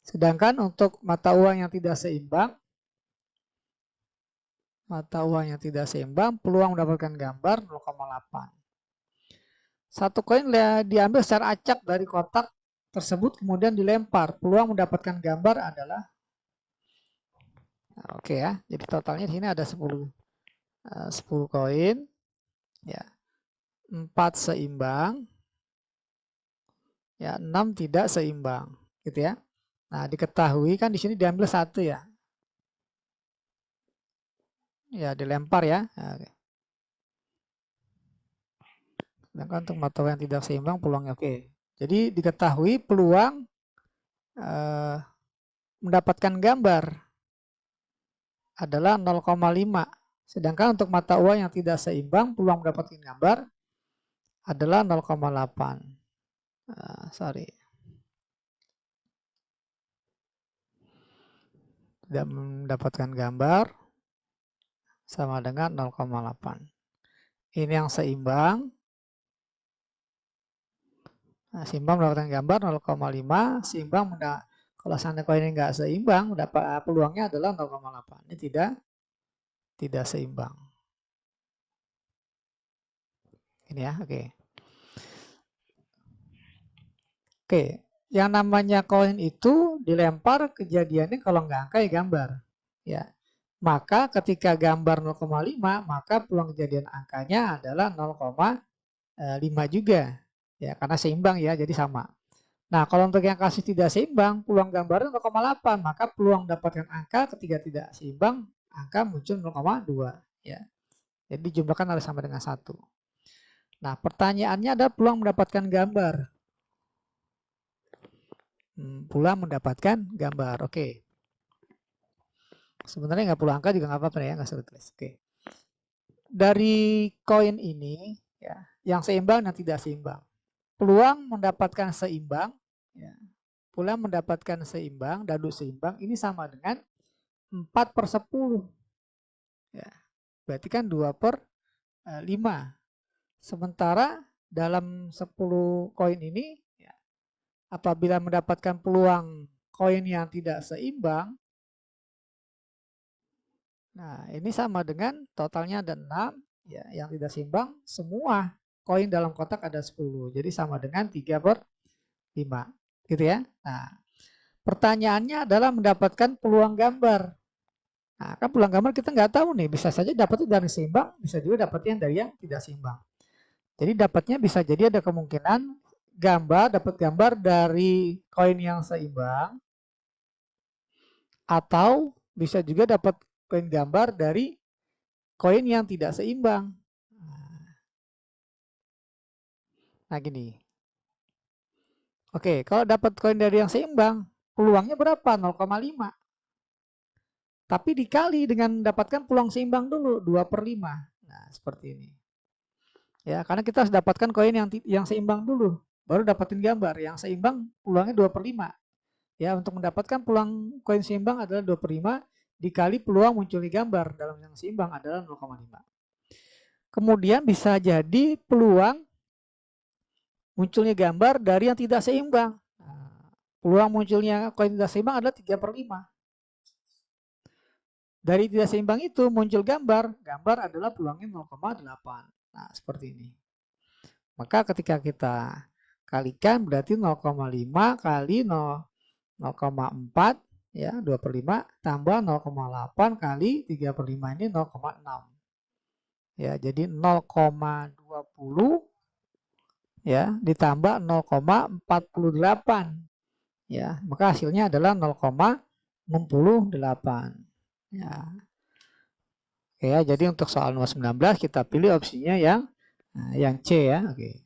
Sedangkan untuk mata uang yang tidak seimbang, peluang mendapatkan gambar 0,8. Satu koin diambil secara acak dari kotak tersebut kemudian dilempar. Peluang mendapatkan gambar adalah oke ya. Jadi totalnya di sini ada 10 koin ya. 4 seimbang, Ya, 6 tidak seimbang, gitu ya. Nah, diketahui kan di sini diambil 1 ya. Ya, dilempar ya. Nah, oke. Sedangkan untuk mata uang yang tidak seimbang peluangnya oke. Jadi diketahui peluang mendapatkan gambar adalah 0,5. Sedangkan untuk mata uang yang tidak seimbang peluang mendapatkan gambar adalah 0,8. Sorry. Tidak mendapatkan gambar sama dengan 0,8. Ini yang seimbang. Nah, seimbang mendapatkan gambar 0,5. Seimbang kalau seandainya koin ini nggak seimbang, peluangnya adalah 0,8. Ini tidak seimbang. Ini ya, oke. Oke, yang namanya koin itu dilempar kejadiannya kalau nggak angka ya gambar. Ya, maka ketika gambar 0,5, maka peluang kejadian angkanya adalah 0,5 juga. Ya, karena seimbang ya, jadi sama. Nah, kalau untuk yang kasih tidak seimbang, peluang gambarnya 0,8, maka peluang dapatkan angka ketika tidak seimbang, angka muncul 0,2. Ya. Jadi dijumlahkan harus sama dengan 1. Nah, pertanyaannya ada peluang mendapatkan gambar. Peluang mendapatkan gambar, oke. Sebenarnya nggak perlu angka juga nggak apa-apa ya, nggak usah tulis. Oke. Dari koin ini, ya, yang seimbang dan tidak seimbang. Peluang mendapatkan seimbang, ya, peluang mendapatkan seimbang, dadu seimbang, ini sama dengan 4/10. Ya, berarti kan 2/5. Sementara dalam 10 koin ini, ya, apabila mendapatkan peluang koin yang tidak seimbang, nah ini sama dengan totalnya ada 6, ya, yang tidak seimbang, semua koin dalam kotak ada 10. Jadi sama dengan 3/5. Gitu ya. Nah, pertanyaannya adalah mendapatkan peluang gambar. Nah, kan peluang gambar kita nggak tahu nih, bisa saja dapatnya dari seimbang, bisa juga dapatnya dari yang tidak seimbang. Jadi dapatnya bisa jadi ada kemungkinan dapat gambar dari koin yang seimbang, atau bisa juga dapat koin gambar dari koin yang tidak seimbang. Nah gini. Oke, kalau dapat koin dari yang seimbang, peluangnya berapa? 0,5. Tapi dikali dengan mendapatkan peluang seimbang dulu, 2/5. Nah, seperti ini. Ya, karena kita harus dapatkan koin yang seimbang dulu, baru dapatin gambar. Yang seimbang peluangnya 2/5. Ya, untuk mendapatkan peluang koin seimbang adalah 2/5 dikali peluang munculnya gambar dalam yang seimbang adalah 0,5. Kemudian bisa jadi peluang munculnya gambar dari yang tidak seimbang. Nah, peluang munculnya koin tidak seimbang adalah 3/5. Dari tidak seimbang itu muncul gambar. Gambar adalah peluangnya 0,8. Nah, seperti ini. Maka ketika kita kalikan berarti 0,5 kali 0,4 ya 2/5 tambah 0,8 kali 3/5 ini 0,6. Ya, jadi 0,20 ya ditambah 0,48. Ya, maka hasilnya adalah 0,68. Ya. Oke ya, jadi untuk soal nomor 19 kita pilih opsinya yang C ya. Oke.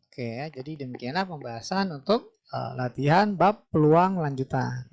Oke ya, jadi demikianlah pembahasan untuk latihan bab peluang lanjutan.